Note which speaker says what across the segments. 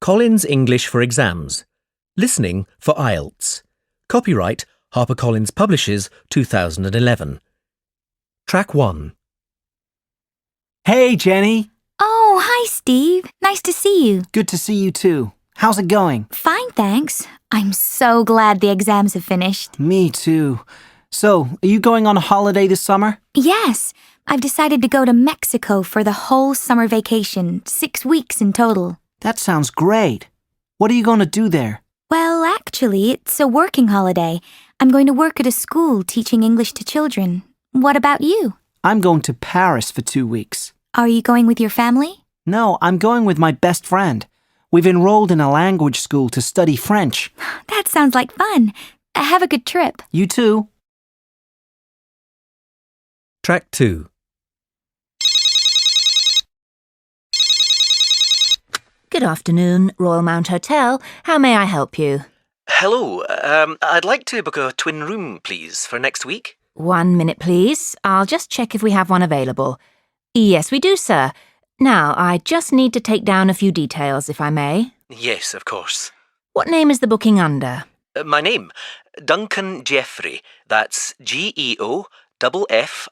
Speaker 1: Collins English for Exams. Listening for IELTS. Copyright HarperCollins Publishers 2011. Track 1.
Speaker 2: Hey, Jenny.
Speaker 3: Oh, hi, Steve. Nice to see you.
Speaker 2: Good to see you too. How's it going?
Speaker 3: Fine, thanks. I'm so glad the exams have finished.
Speaker 2: Me too. So, are you going on a holiday this summer?
Speaker 3: Yes, I've decided to go to Mexico for the whole summer vacation, 6 weeks in total.
Speaker 2: That sounds great. What are you going to do there?
Speaker 3: Well, actually, it's a working holiday. I'm going to work at a school teaching English to children. What about you?
Speaker 2: I'm going to Paris for 2 weeks.
Speaker 3: Are you going with your family?
Speaker 2: No, I'm going with my best friend. We've enrolled in a language school to study French.
Speaker 3: That sounds like fun. Have a good trip.
Speaker 2: You too.
Speaker 1: Track 2.
Speaker 4: Good afternoon, Royal Mount Hotel. How may I help you?
Speaker 1: Hello, I'd like to book a twin room, please, for next week.
Speaker 4: 1 minute, please. I'll just check if we have one available. Yes, we do, sir. Now, I just need to take down a few details, if I may.
Speaker 1: Yes, of course.
Speaker 4: What name is the booking under?
Speaker 1: My name? Duncan Jeffrey. That's Geoffrey.
Speaker 4: Geoffrey.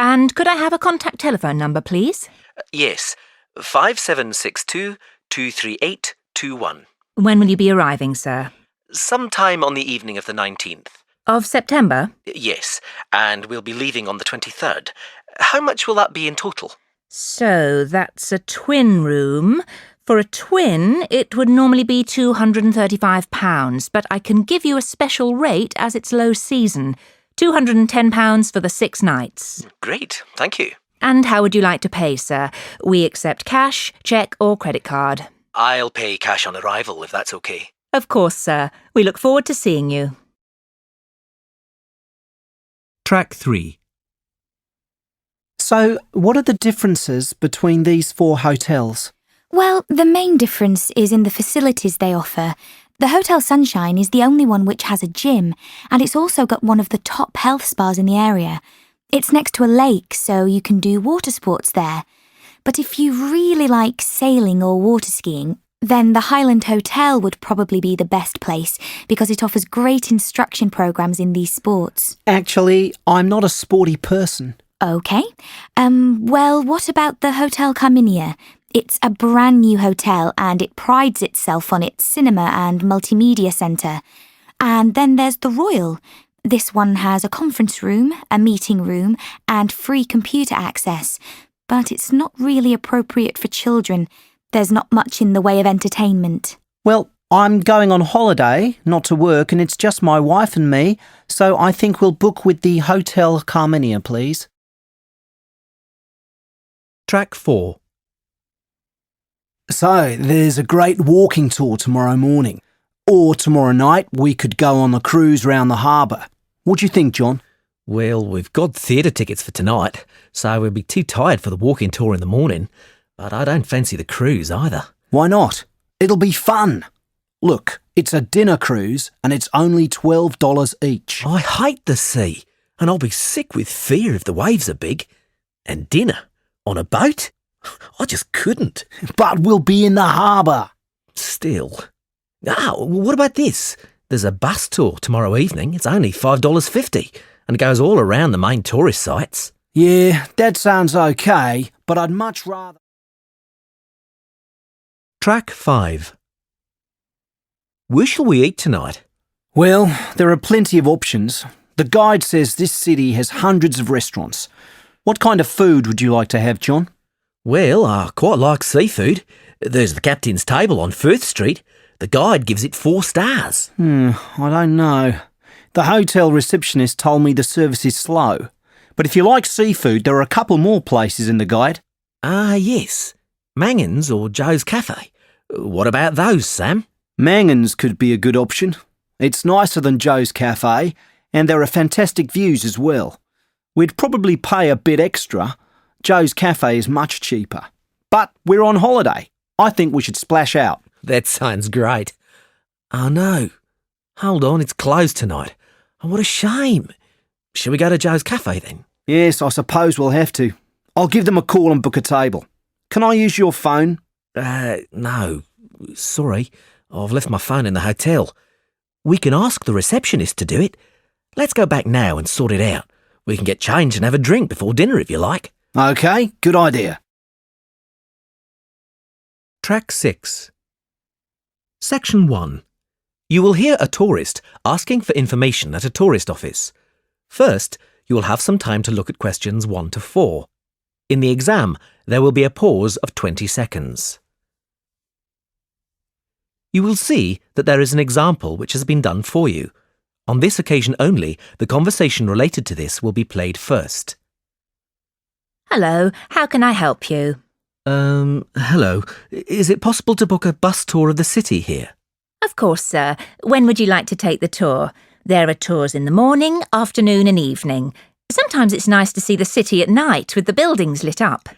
Speaker 4: And could I have a contact telephone number, please?
Speaker 1: Yes, 5762 238 21.
Speaker 4: When will you be arriving, sir?
Speaker 1: Sometime on the evening of the 19th.
Speaker 4: Of September?
Speaker 1: Yes, and we'll be leaving on the 23rd. How much will that be in total?
Speaker 4: So, that's a twin room. For a twin, it would normally be £235, but I can give you a special rate as it's low season. £210 for the 6 nights.
Speaker 1: Great, thank you.
Speaker 4: And how would you like to pay, sir? We accept cash, cheque or credit card.
Speaker 1: I'll pay cash on arrival, if that's okay.
Speaker 4: Of course, sir. We look forward to seeing you.
Speaker 1: Track 3.
Speaker 2: So, what are the differences between these 4 hotels?
Speaker 3: Well, the main difference is in the facilities they offer. The Hotel Sunshine is the only one which has a gym, and it's also got one of the top health spas in the area. It's next to a lake, so you can do water sports there. But if you really like sailing or water skiing, then the Highland Hotel would probably be the best place because it offers great instruction programs in these sports.
Speaker 2: Actually, I'm not a sporty person.
Speaker 3: Okay. Well, what about the Hotel Carminia? It's a brand new hotel and it prides itself on its cinema and multimedia centre. And then there's the Royal. This one has a conference room, a meeting room and free computer access. But it's not really appropriate for children. There's not much in the way of entertainment.
Speaker 2: Well, I'm going on holiday, not to work, and it's just my wife and me, so I think we'll book with the Hotel Carminia, please.
Speaker 1: Track 4.
Speaker 2: So, there's a great walking tour tomorrow morning. Or tomorrow night we could go on a cruise round the harbour. What do you think, John?
Speaker 1: Well, we've got theatre tickets for tonight, so we'll be too tired for the walking tour in the morning. But I don't fancy the cruise either.
Speaker 2: Why not? It'll be fun. Look, it's a dinner cruise and it's only $12 each.
Speaker 1: I hate the sea, and I'll be sick with fear if the waves are big. And dinner? On a boat? I just couldn't.
Speaker 2: But we'll be in the harbour.
Speaker 1: Still. What about this? There's a bus tour tomorrow evening. It's only $5.50 and it goes all around the main tourist sites.
Speaker 2: Yeah, that sounds okay, but I'd much rather...
Speaker 1: Track 5. Where shall we eat tonight?
Speaker 2: Well, there are plenty of options. The guide says this city has hundreds of restaurants. What kind of food would you like to have, John?
Speaker 1: Well, I quite like seafood. There's the Captain's Table on Firth Street. The guide gives it 4 stars.
Speaker 2: I don't know. The hotel receptionist told me the service is slow. But if you like seafood, there are a couple more places in the guide.
Speaker 1: Yes. Mangan's or Joe's Cafe. What about those, Sam?
Speaker 2: Mangan's could be a good option. It's nicer than Joe's Cafe, and there are fantastic views as well. We'd probably pay a bit extra. Joe's Cafe is much cheaper. But we're on holiday. I think we should splash out.
Speaker 1: That sounds great. Oh no. Hold on, it's closed tonight. Oh, what a shame. Shall we go to Joe's Cafe then?
Speaker 2: Yes, I suppose we'll have to. I'll give them a call and book a table. Can I use your phone?
Speaker 1: No. Sorry. I've left my phone in the hotel. We can ask the receptionist to do it. Let's go back now and sort it out. We can get changed and have a drink before dinner if you like.
Speaker 2: OK, good idea.
Speaker 1: Track 6. Section 1. You will hear a tourist asking for information at a tourist office. First, you will have some time to look at questions 1 to 4. In the exam, there will be a pause of 20 seconds. You will see that there is an example which has been done for you. On this occasion only, the conversation related to this will be played first.
Speaker 4: Hello, how can I help you?
Speaker 1: Hello. Is it possible to book a bus tour of the city here?
Speaker 4: Of course, sir. When would you like to take the tour? There are tours in the morning, afternoon and evening. Sometimes it's nice to see the city at night with the buildings lit up.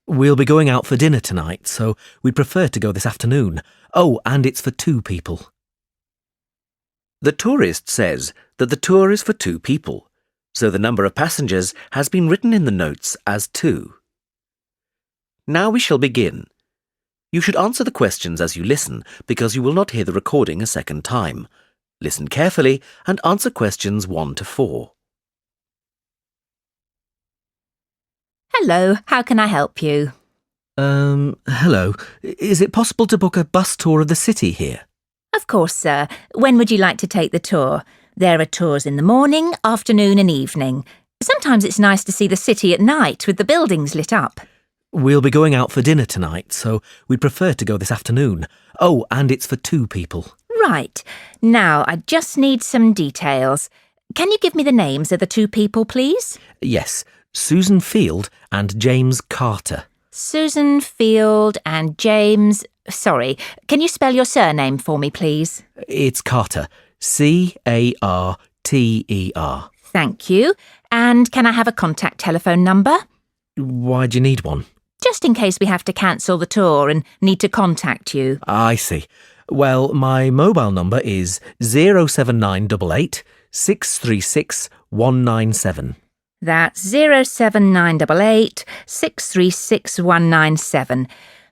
Speaker 1: We'll be going out for dinner tonight, so we'd prefer to go this afternoon. Oh, and it's for 2 people. The tourist says that the tour is for 2 people, so the number of passengers has been written in the notes as 2. Now we shall begin. You should answer the questions as you listen, because you will not hear the recording a second time. Listen carefully and answer questions 1 to 4.
Speaker 4: Hello, how can I help you?
Speaker 1: Hello. Is it possible to book a bus tour of the city here?
Speaker 4: Of course, sir. When would you like to take the tour? There are tours in the morning, afternoon and evening. Sometimes it's nice to see the city at night with the buildings lit up.
Speaker 1: We'll be going out for dinner tonight, so we'd prefer to go this afternoon. Oh, and it's for 2 people.
Speaker 4: Right. Now, I just need some details. Can you give me the names of the 2 people, please?
Speaker 1: Yes, Susan Field and James Carter.
Speaker 4: Susan Field and James... Sorry, can you spell your surname for me, please?
Speaker 1: It's Carter. Carter.
Speaker 4: Thank you. And can I have a contact telephone number?
Speaker 1: Why do you need one?
Speaker 4: Just in case we have to cancel the tour and need to contact you.
Speaker 1: I see. Well, my mobile number is 07988 636 197.
Speaker 4: That's 07988 636 197.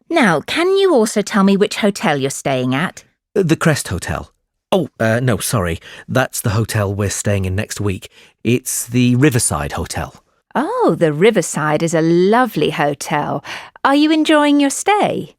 Speaker 4: Now, can you also tell me which hotel you're staying at?
Speaker 1: The Crest Hotel. Oh, no, sorry. That's the hotel we're staying in next week. It's the Riverside Hotel.
Speaker 4: Oh, the Riverside is a lovely hotel. Are you enjoying your stay?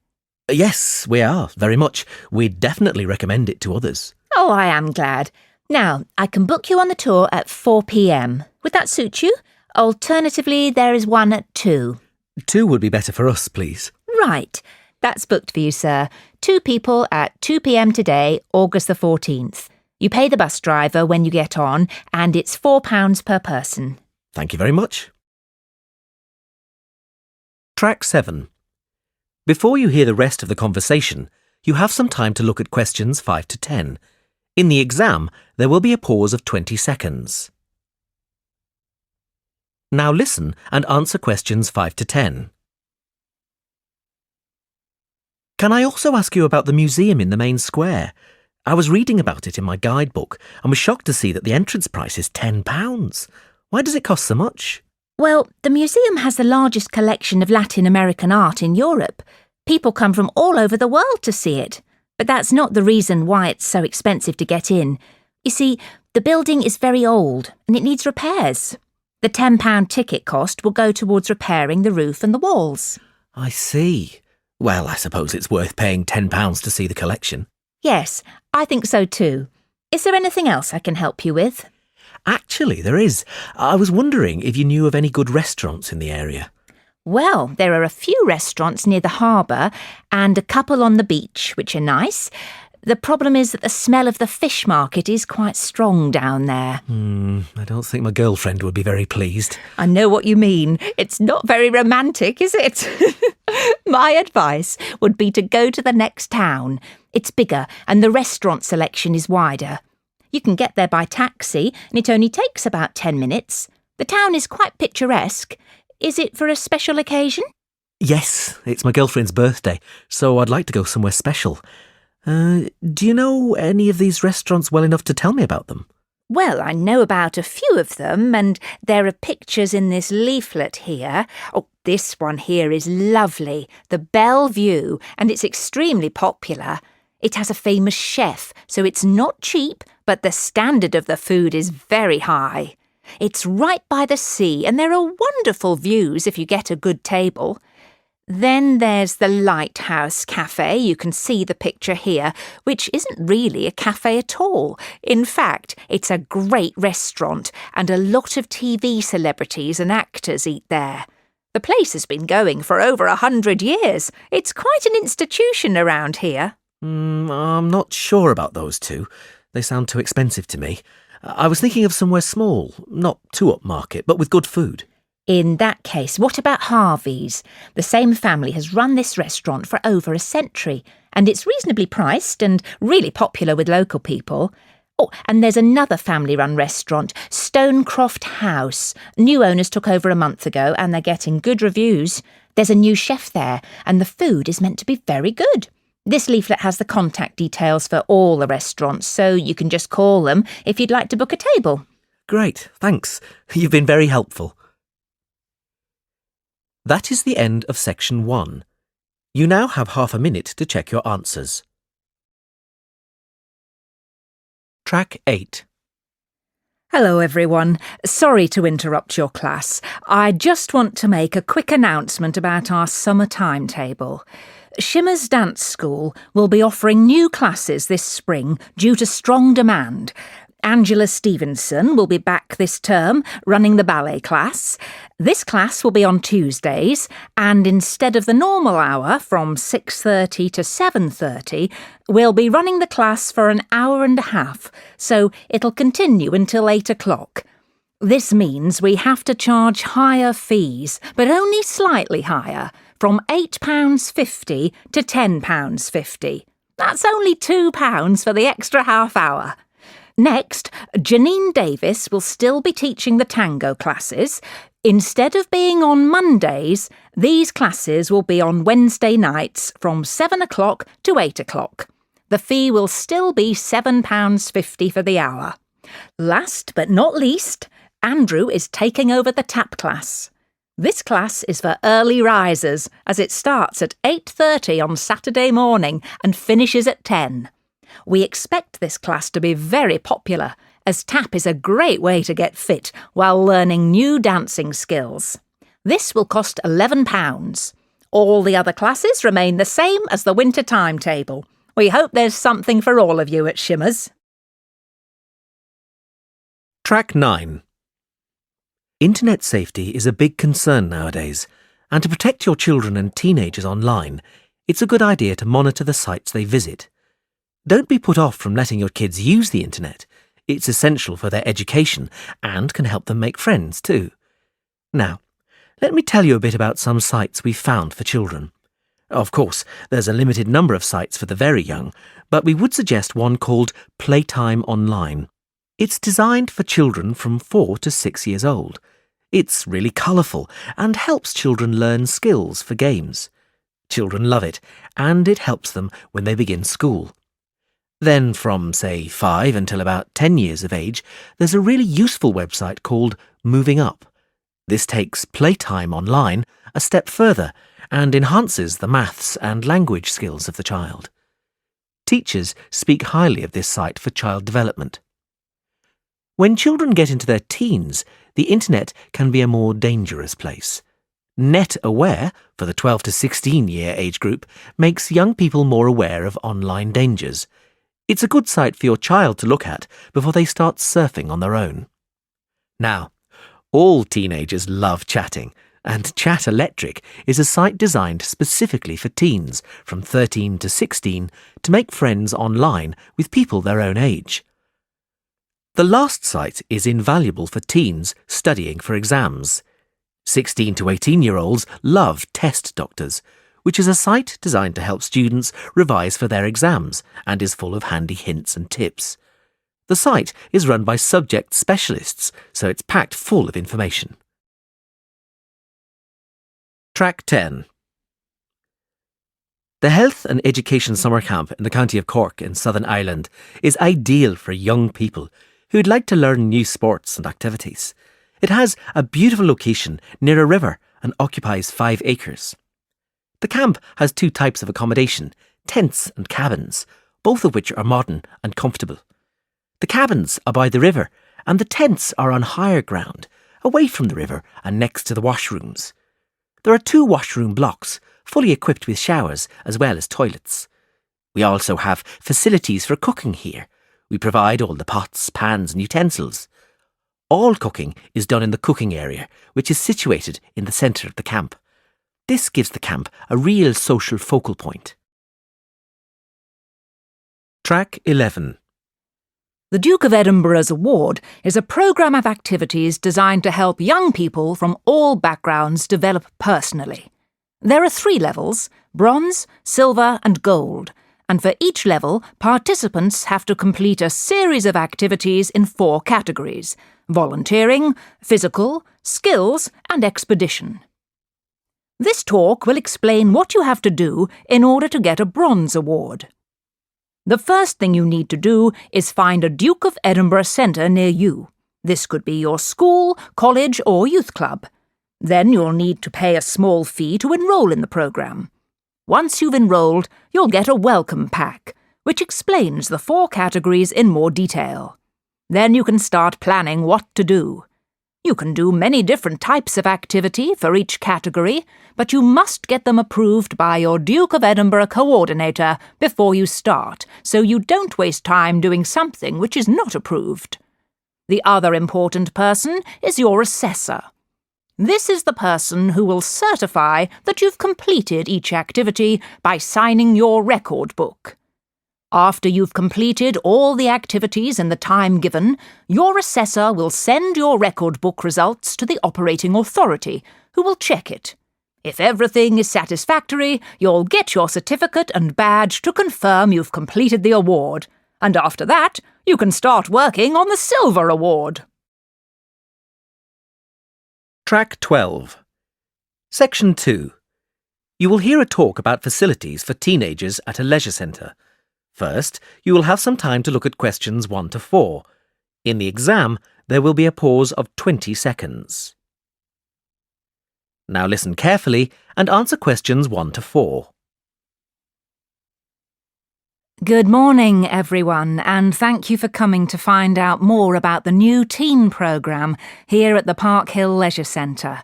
Speaker 1: Yes, we are, very much. We'd definitely recommend it to others.
Speaker 4: Oh, I am glad. Now, I can book you on the tour at 4 p.m. Would that suit you? Alternatively, there is one at 2.
Speaker 1: 2 would be better for us, please.
Speaker 4: Right. That's booked for you, sir. 2 people at 2 p.m. today, August the 14th. You pay the bus driver when you get on, and it's £4 per person.
Speaker 1: Thank you very much. Track 7. Before you hear the rest of the conversation, you have some time to look at questions 5 to 10. In the exam, there will be a pause of 20 seconds. Now listen and answer questions 5 to 10. Can I also ask you about the museum in the main square? I was reading about it in my guidebook and was shocked to see that the entrance price is £10. Why does it cost so much?
Speaker 4: Well, the museum has the largest collection of Latin American art in Europe. People come from all over the world to see it. But that's not the reason why it's so expensive to get in. You see, the building is very old and it needs repairs. The £10 ticket cost will go towards repairing the roof and the walls.
Speaker 1: I see. Well, I suppose it's worth paying £10 to see the collection.
Speaker 4: Yes, I think so too. Is there anything else I can help you with?
Speaker 1: Actually, there is. I was wondering if you knew of any good restaurants in the area.
Speaker 4: Well, there are a few restaurants near the harbour and a couple on the beach, which are nice. The problem is that the smell of the fish market is quite strong down there.
Speaker 1: I don't think my girlfriend would be very pleased.
Speaker 4: I know what you mean. It's not very romantic, is it? My advice would be to go to the next town. It's bigger and the restaurant selection is wider. You can get there by taxi and it only takes about 10 minutes. The town is quite picturesque. Is it for a special occasion?
Speaker 1: Yes, it's my girlfriend's birthday, so I'd like to go somewhere special. Do you know any of these restaurants well enough to tell me about them?
Speaker 4: Well, I know about a few of them, and there are pictures in this leaflet here. Oh, this one here is lovely, the Bellevue, and it's extremely popular. It has a famous chef, so it's not cheap, but the standard of the food is very high. It's right by the sea, and there are wonderful views if you get a good table. Then there's the Lighthouse Cafe, you can see the picture here, which isn't really a cafe at all. In fact, it's a great restaurant, and a lot of TV celebrities and actors eat there. The place has been going for over 100 years. It's quite an institution around here.
Speaker 1: I'm not sure about those two. They sound too expensive to me. I was thinking of somewhere small, not too upmarket, but with good food.
Speaker 4: In that case, what about Harvey's? The same family has run this restaurant for over a century, and it's reasonably priced and really popular with local people. Oh, and there's another family-run restaurant, Stonecroft House. New owners took over a month ago, and they're getting good reviews. There's a new chef there, and the food is meant to be very good. This leaflet has the contact details for all the restaurants, so you can just call them if you'd like to book a table.
Speaker 1: Great, thanks. You've been very helpful. That is the end of section 1. You now have half a minute to check your answers. Track 8.
Speaker 4: Hello everyone. Sorry to interrupt your class. I just want to make a quick announcement about our summer timetable. Shimmer's Dance School will be offering new classes this spring due to strong demand. Angela Stevenson will be back this term running the ballet class. This class will be on Tuesdays, and instead of the normal hour from 6:30 to 7:30, we'll be running the class for an hour and a half, so it'll continue until 8 o'clock. This means we have to charge higher fees, but only slightly higher, from £8.50 to £10.50. That's only £2 for the extra half hour. Next, Janine Davis will still be teaching the tango classes. Instead of being on Mondays, these classes will be on Wednesday nights from 7 o'clock to 8 o'clock. The fee will still be £7.50 for the hour. Last but not least, Andrew is taking over the tap class. This class is for early risers, as it starts at 8:30 on Saturday morning and finishes at 10. We expect this class to be very popular, as tap is a great way to get fit while learning new dancing skills. This will cost £11. All the other classes remain the same as the winter timetable. We hope there's something for all of you at Shimmer's.
Speaker 1: Track 9. Internet safety is a big concern nowadays, and to protect your children and teenagers online, it's a good idea to monitor the sites they visit. Don't be put off from letting your kids use the internet. It's essential for their education and can help them make friends too. Now, let me tell you a bit about some sites we've found for children. Of course, there's a limited number of sites for the very young, but we would suggest one called Playtime Online. It's designed for children from 4 to 6 years old. It's really colourful and helps children learn skills for games. Children love it, and it helps them when they begin school. Then from, say, 5 until about 10 years of age, there's a really useful website called Moving Up. This takes Playtime Online a step further and enhances the maths and language skills of the child. Teachers speak highly of this site for child development. When children get into their teens, the internet can be a more dangerous place. Net Aware, for the 12 to 16-year age group, makes young people more aware of online dangers. It's a good site for your child to look at before they start surfing on their own. Now, all teenagers love chatting, and Chat Electric is a site designed specifically for teens from 13 to 16 to make friends online with people their own age. The last site is invaluable for teens studying for exams. 16 to 18-year-olds love Test Doctors, which is a site designed to help students revise for their exams and is full of handy hints and tips. The site is run by subject specialists, so it's packed full of information. Track 10. The Health and Education Summer Camp in the county of Cork in Southern Ireland is ideal for young people who'd like to learn new sports and activities. It has a beautiful location near a river and occupies 5 acres. The camp has 2 types of accommodation, tents and cabins, both of which are modern and comfortable. The cabins are by the river and the tents are on higher ground, away from the river and next to the washrooms. There are 2 washroom blocks, fully equipped with showers as well as toilets. We also have facilities for cooking here. We provide all the pots, pans and utensils. All cooking is done in the cooking area, which is situated in the centre of the camp. This gives the camp a real social focal point. Track 11.
Speaker 4: The Duke of Edinburgh's Award is a programme of activities designed to help young people from all backgrounds develop personally. There are 3 levels: bronze, silver and gold, and for each level, participants have to complete a series of activities in 4 categories: volunteering, physical, skills and expedition. This talk will explain what you have to do in order to get a bronze award. The first thing you need to do is find a Duke of Edinburgh centre near you. This could be your school, college or youth club. Then you'll need to pay a small fee to enrol in the programme. Once you've enrolled, you'll get a welcome pack, which explains the 4 categories in more detail. Then you can start planning what to do. You can do many different types of activity for each category, but you must get them approved by your Duke of Edinburgh coordinator before you start, so you don't waste time doing something which is not approved. The other important person is your assessor. This is the person who will certify that you've completed each activity by signing your record book. After you've completed all the activities in the time given, your assessor will send your record book results to the operating authority, who will check it. If everything is satisfactory, you'll get your certificate and badge to confirm you've completed the award, and after that, you can start working on the silver award.
Speaker 1: Track 12. Section 2. You will hear a talk about facilities for teenagers at a leisure centre. First, you will have some time to look at questions 1 to 4. In the exam, there will be a pause of 20 seconds. Now listen carefully and answer questions 1 to 4.
Speaker 4: Good morning, everyone, and thank you for coming to find out more about the new teen programme here at the Park Hill Leisure Centre.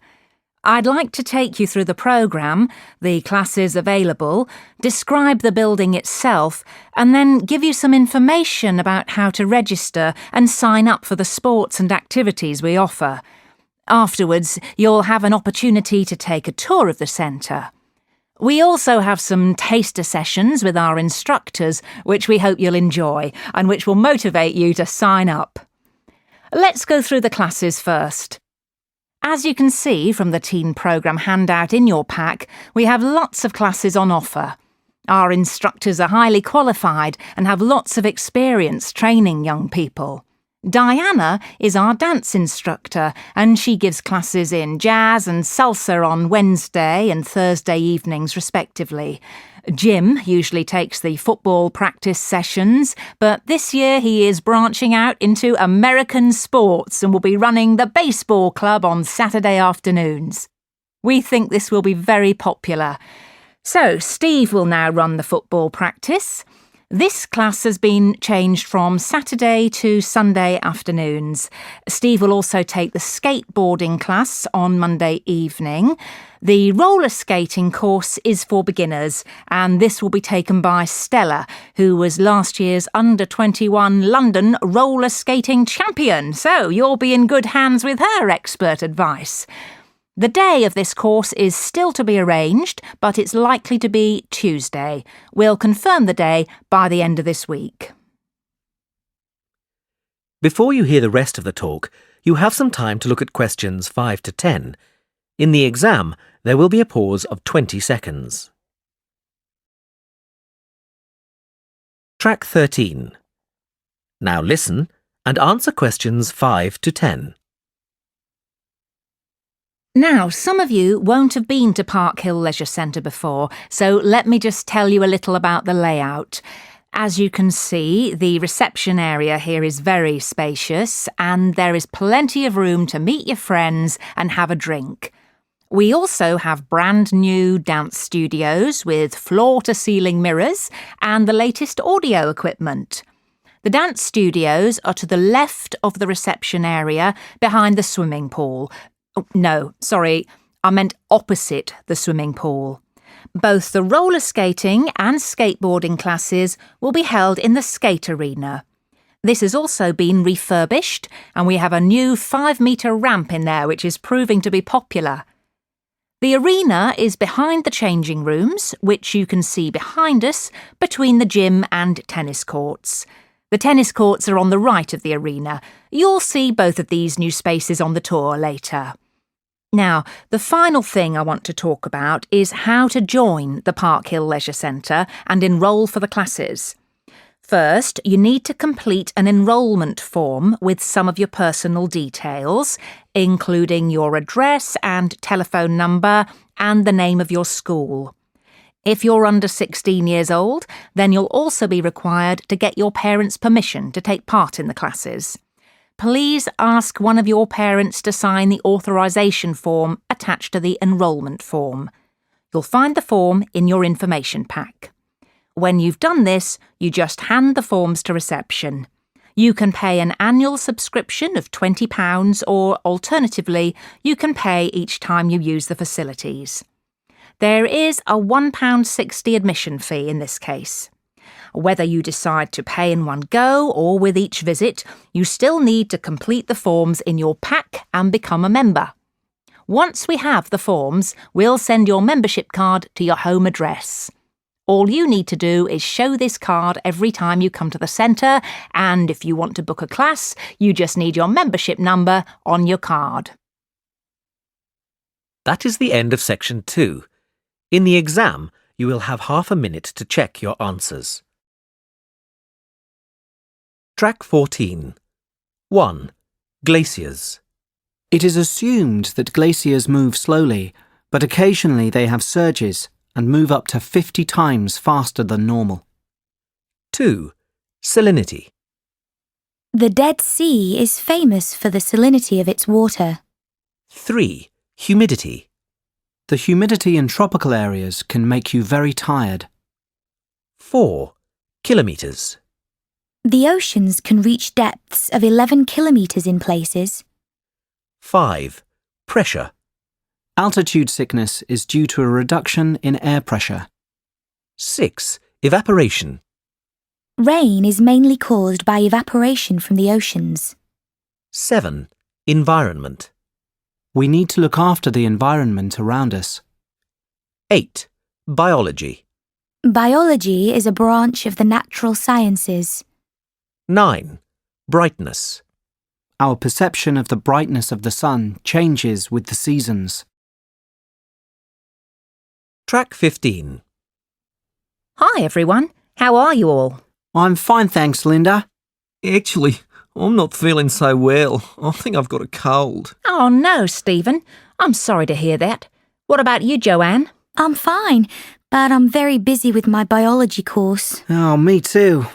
Speaker 4: I'd like to take you through the programme, the classes available, describe the building itself, and then give you some information about how to register and sign up for the sports and activities we offer. Afterwards, you'll have an opportunity to take a tour of the centre. We also have some taster sessions with our instructors, which we hope you'll enjoy and which will motivate you to sign up. Let's go through the classes first. As you can see from the teen programme handout in your pack, we have lots of classes on offer. Our instructors are highly qualified and have lots of experience training young people. Diana is our dance instructor and she gives classes in jazz and salsa on Wednesday and Thursday evenings respectively. Jim usually takes the football practice sessions, but this year he is branching out into American sports and will be running the baseball club on Saturday afternoons. We think this will be very popular. So Steve will now run the football practice. This class has been changed from Saturday to Sunday afternoons. Steve will also take the skateboarding class on Monday evening. The roller skating course is for beginners, and this will be taken by Stella, who was last year's Under-21 London roller skating champion, so you'll be in good hands with her expert advice. The day of this course is still to be arranged, but it's likely to be Tuesday. We'll confirm the day by the end of this week.
Speaker 1: Before you hear the rest of the talk, you have some time to look at questions 5 to 10. In the exam, there will be a pause of 20 seconds. Track 13. Now listen and answer questions 5 to 10.
Speaker 4: Now, some of you won't have been to Park Hill Leisure Centre before, so let me just tell you a little about the layout. As you can see, the reception area here is very spacious and there is plenty of room to meet your friends and have a drink. We also have brand new dance studios with floor-to-ceiling mirrors and the latest audio equipment. The dance studios are to the left of the reception area behind the swimming pool. Oh, no, sorry, I meant opposite the swimming pool. Both the roller skating and skateboarding classes will be held in the skate arena. This has also been refurbished and we have a new 5-metre ramp in there which is proving to be popular. The arena is behind the changing rooms, which you can see behind us between the gym and tennis courts. The tennis courts are on the right of the arena. You'll see both of these new spaces on the tour later. Now, the final thing I want to talk about is how to join the Park Hill Leisure Centre and enrol for the classes. First, you need to complete an enrolment form with some of your personal details, including your address and telephone number and the name of your school. If you're under 16 years old, then you'll also be required to get your parents' permission to take part in the classes. Please ask one of your parents to sign the authorisation form attached to the enrolment form. You'll find the form in your information pack. When you've done this, you just hand the forms to reception. You can pay an annual subscription of £20 or, alternatively, you can pay each time you use the facilities. There is a £1.60 admission fee in this case. Whether you decide to pay in one go or with each visit, you still need to complete the forms in your pack and become a member. Once we have the forms, we'll send your membership card to your home address. All you need to do is show this card every time you come to the centre, and if you want to book a class, you just need your membership number on your card.
Speaker 1: That is the end of section 2. In the exam, you will have half a minute to check your answers. Track 14. 1. Glaciers.
Speaker 2: It is assumed that glaciers move slowly, but occasionally they have surges and move up to 50 times faster than normal.
Speaker 1: 2. Salinity.
Speaker 3: The Dead Sea is famous for the salinity of its water.
Speaker 1: 3. Humidity.
Speaker 2: The humidity in tropical areas can make you very tired.
Speaker 1: 4. Kilometres.
Speaker 3: The oceans can reach depths of 11 kilometres in places.
Speaker 1: 5. Pressure.
Speaker 2: Altitude sickness is due to a reduction in air pressure.
Speaker 1: 6. Evaporation.
Speaker 3: Rain is mainly caused by evaporation from the oceans.
Speaker 1: 7. Environment.
Speaker 2: We need to look after the environment around us.
Speaker 1: 8. Biology.
Speaker 3: Biology is a branch of the natural sciences.
Speaker 1: 9. Brightness.
Speaker 2: Our perception of the brightness of the sun changes with the seasons.
Speaker 1: Track 15.
Speaker 4: Hi everyone, how are you all?
Speaker 2: I'm fine, thanks, Linda.
Speaker 5: Actually, I'm not feeling so well. I think I've got a cold.
Speaker 4: Oh no, Stephen, I'm sorry to hear that. What about you, Joanne?
Speaker 3: I'm fine, but I'm very busy with my biology course.
Speaker 2: Oh, me too.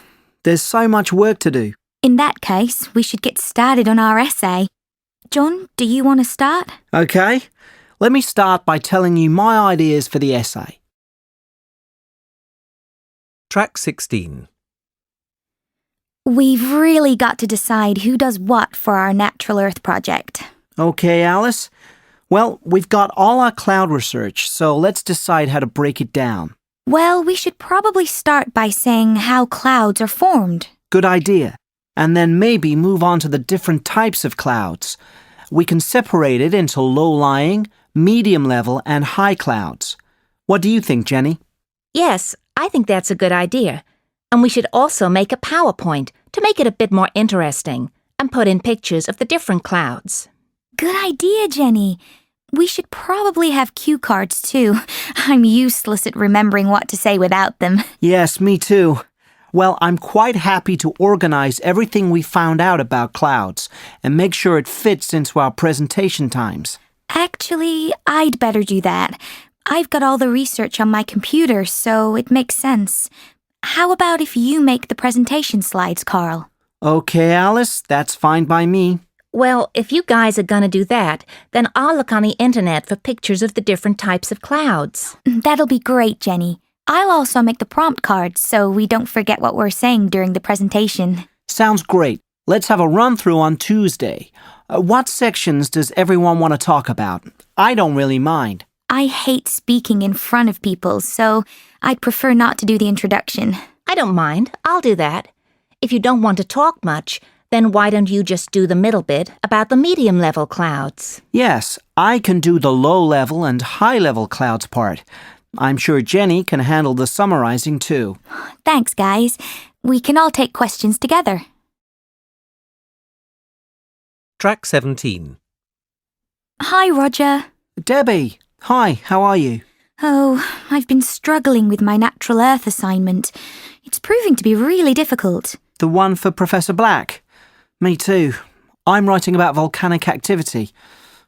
Speaker 2: There's so much work to do.
Speaker 3: In that case, we should get started on our essay. John, do you want to start?
Speaker 2: Okay, let me start by telling you my ideas for the essay.
Speaker 1: Track 16.
Speaker 3: We've really got to decide who does what for our Natural Earth project.
Speaker 2: Okay, Alice. Well, we've got all our cloud research, so let's decide how to break it down.
Speaker 3: Well, we should probably start by saying how clouds are formed.
Speaker 2: Good idea. And then maybe move on to the different types of clouds. We can separate it into low-lying, medium-level, and high clouds. What do you think, Jenny?
Speaker 4: Yes, I think that's a good idea. And we should also make a PowerPoint to make it a bit more interesting and put in pictures of the different clouds.
Speaker 3: Good idea, Jenny. We should probably have cue cards too. I'm useless at remembering what to say without them.
Speaker 2: Yes, me too. Well, I'm quite happy to organize everything we found out about clouds and make sure it fits into our presentation times.
Speaker 3: Actually, I'd better do that. I've got all the research on my computer, so it makes sense. How about if you make the presentation slides, Carl?
Speaker 2: OK, Alice, that's fine by me.
Speaker 4: Well, if you guys are going to do that, then I'll look on the internet for pictures of the different types of clouds.
Speaker 3: That'll be great, Jenny. I'll also make the prompt cards so we don't forget what we're saying during the presentation.
Speaker 2: Sounds great. Let's have a run-through on Tuesday. What sections does everyone want to talk about? I don't really mind.
Speaker 3: I hate speaking in front of people, so I'd prefer not to do the introduction.
Speaker 4: I don't mind. I'll do that. If you don't want to talk much, then why don't you just do the middle bit about the medium-level clouds?
Speaker 2: Yes, I can do the low-level and high-level clouds part. I'm sure Jenny can handle the summarizing too.
Speaker 3: Thanks, guys. We can all take questions together.
Speaker 1: Track 17.
Speaker 3: Hi, Roger.
Speaker 2: Debbie, hi, how are you?
Speaker 3: Oh, I've been struggling with my natural earth assignment. It's proving to be really difficult.
Speaker 2: The one for Professor Black? Me too. I'm writing about volcanic activity.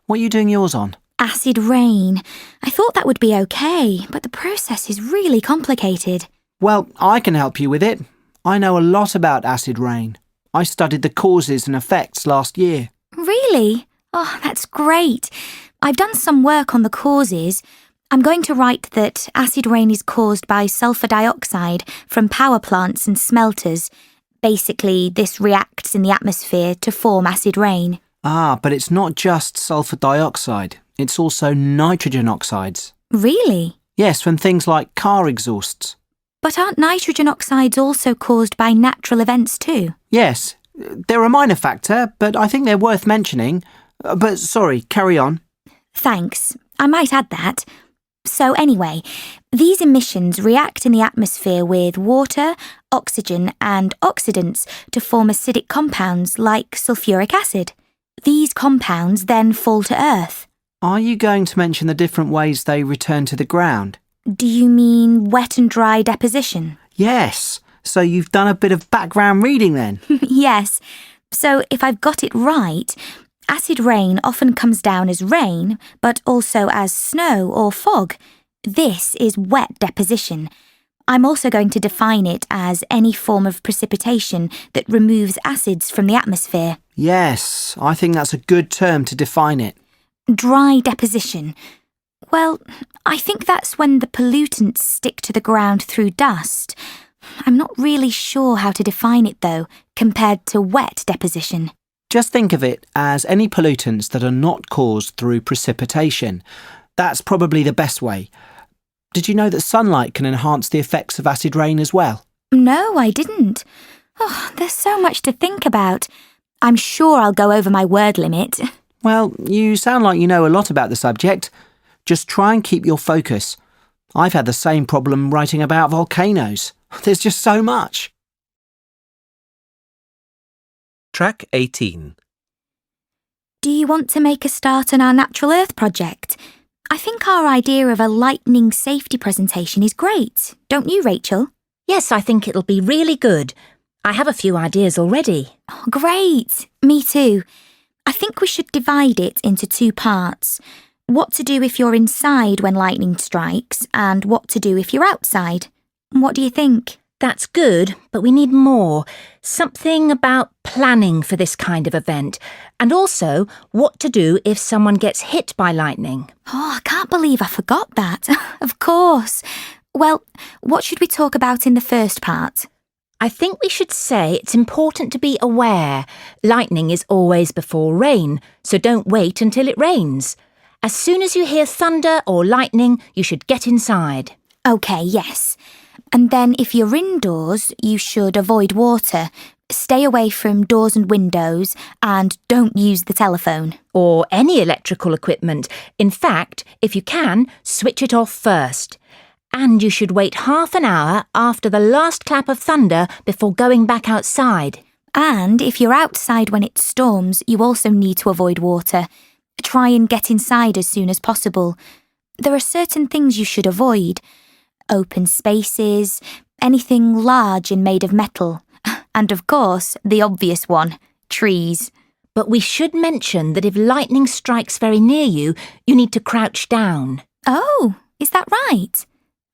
Speaker 2: What are you doing yours on?
Speaker 3: Acid rain. I thought that would be okay, but the process is really complicated.
Speaker 2: Well, I can help you with it. I know a lot about acid rain. I studied the causes and effects last year.
Speaker 3: Really? Oh, that's great. I've done some work on the causes. I'm going to write that acid rain is caused by sulfur dioxide from power plants and smelters. Basically, this reacts in the atmosphere to form acid rain.
Speaker 2: Ah, but it's not just sulfur dioxide. It's also nitrogen oxides.
Speaker 3: Really?
Speaker 2: Yes, from things like car exhausts.
Speaker 3: But aren't nitrogen oxides also caused by natural events too?
Speaker 2: Yes, they're a minor factor, but I think they're worth mentioning. But sorry, carry on.
Speaker 3: Thanks. I might add that. So anyway, these emissions react in the atmosphere with water, oxygen and oxidants to form acidic compounds like sulfuric acid. These compounds then fall to Earth.
Speaker 2: Are you going to mention the different ways they return to the ground?
Speaker 3: Do you mean wet and dry deposition?
Speaker 2: Yes. So you've done a bit of background reading then?
Speaker 3: Yes. So if I've got it right, acid rain often comes down as rain, but also as snow or fog. This is wet deposition. I'm also going to define it as any form of precipitation that removes acids from the atmosphere.
Speaker 2: Yes, I think that's a good term to define it.
Speaker 3: Dry deposition. Well, I think that's when the pollutants stick to the ground through dust. I'm not really sure how to define it, though, compared to wet deposition.
Speaker 2: Just think of it as any pollutants that are not caused through precipitation. That's probably the best way. Did you know that sunlight can enhance the effects of acid rain as well?
Speaker 3: No, I didn't. Oh, there's so much to think about. I'm sure I'll go over my word limit.
Speaker 2: Well, you sound like you know a lot about the subject. Just try and keep your focus. I've had the same problem writing about volcanoes. There's just so much.
Speaker 1: Track 18.
Speaker 3: Do you want to make a start on our Natural Earth project? I think our idea of a lightning safety presentation is great, don't you, Rachel?
Speaker 4: Yes, I think it'll be really good. I have a few ideas already.
Speaker 3: Oh, great. Me too. I think we should divide it into 2 parts. What to do if you're inside when lightning strikes and what to do if you're outside. What do you think?
Speaker 4: That's good, but we need more. Something about planning for this kind of event. And also, what to do if someone gets hit by lightning.
Speaker 3: Oh, I can't believe I forgot that. Of course. Well, what should we talk about in the first part?
Speaker 4: I think we should say it's important to be aware. Lightning is always before rain, so don't wait until it rains. As soon as you hear thunder or lightning, you should get inside.
Speaker 3: OK, yes. And then if you're indoors, you should avoid water, stay away from doors and windows, and don't use the telephone.
Speaker 4: Or any electrical equipment. In fact, if you can, switch it off first. And you should wait half an hour after the last clap of thunder before going back outside.
Speaker 3: And if you're outside when it storms, you also need to avoid water. Try and get inside as soon as possible. There are certain things you should avoid. Open spaces, anything large and made of metal. And of course, the obvious one, trees.
Speaker 4: But we should mention that if lightning strikes very near you, you need to crouch down.
Speaker 3: Oh, is that right?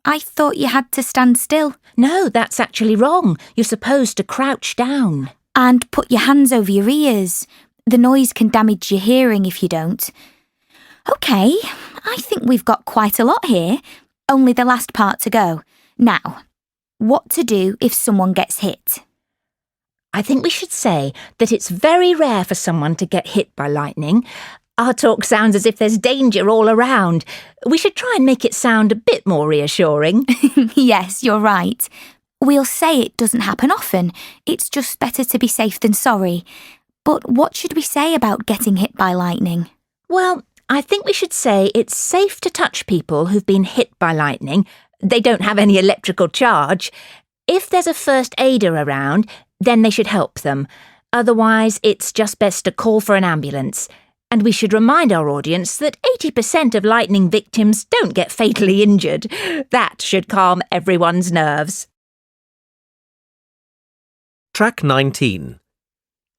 Speaker 3: I thought you had to stand still.
Speaker 4: No, that's actually wrong. You're supposed to crouch down.
Speaker 3: And put your hands over your ears. The noise can damage your hearing if you don't. OK, I think we've got quite a lot here. Only the last part to go. Now, what to do if someone gets hit?
Speaker 4: I think we should say that it's very rare for someone to get hit by lightning. Our talk sounds as if there's danger all around. We should try and make it sound a bit more reassuring.
Speaker 3: Yes, you're right. We'll say it doesn't happen often. It's just better to be safe than sorry. But what should we say about getting hit by lightning?
Speaker 4: Well, I think we should say it's safe to touch people who've been hit by lightning. They don't have any electrical charge. If there's a first aider around, then they should help them. Otherwise, it's just best to call for an ambulance. And we should remind our audience that 80% of lightning victims don't get fatally injured. That should calm everyone's nerves.
Speaker 1: Track 19.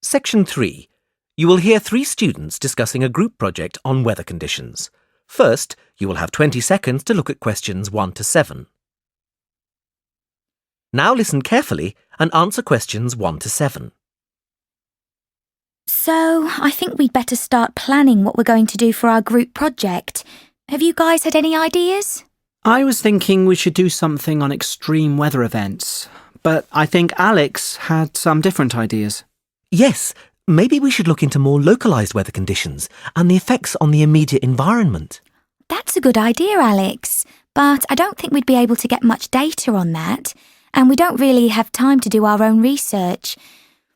Speaker 1: Section 3. You will hear 3 students discussing a group project on weather conditions. First, you will have 20 seconds to look at questions 1 to 7. Now listen carefully and answer questions 1 to 7.
Speaker 3: So, I think we'd better start planning what we're going to do for our group project. Have you guys had any ideas?
Speaker 2: I was thinking we should do something on extreme weather events, but I think Alex had some different ideas.
Speaker 1: Yes, maybe we should look into more localised weather conditions and the effects on the immediate environment.
Speaker 3: That's a good idea, Alex. But I don't think we'd be able to get much data on that. And we don't really have time to do our own research.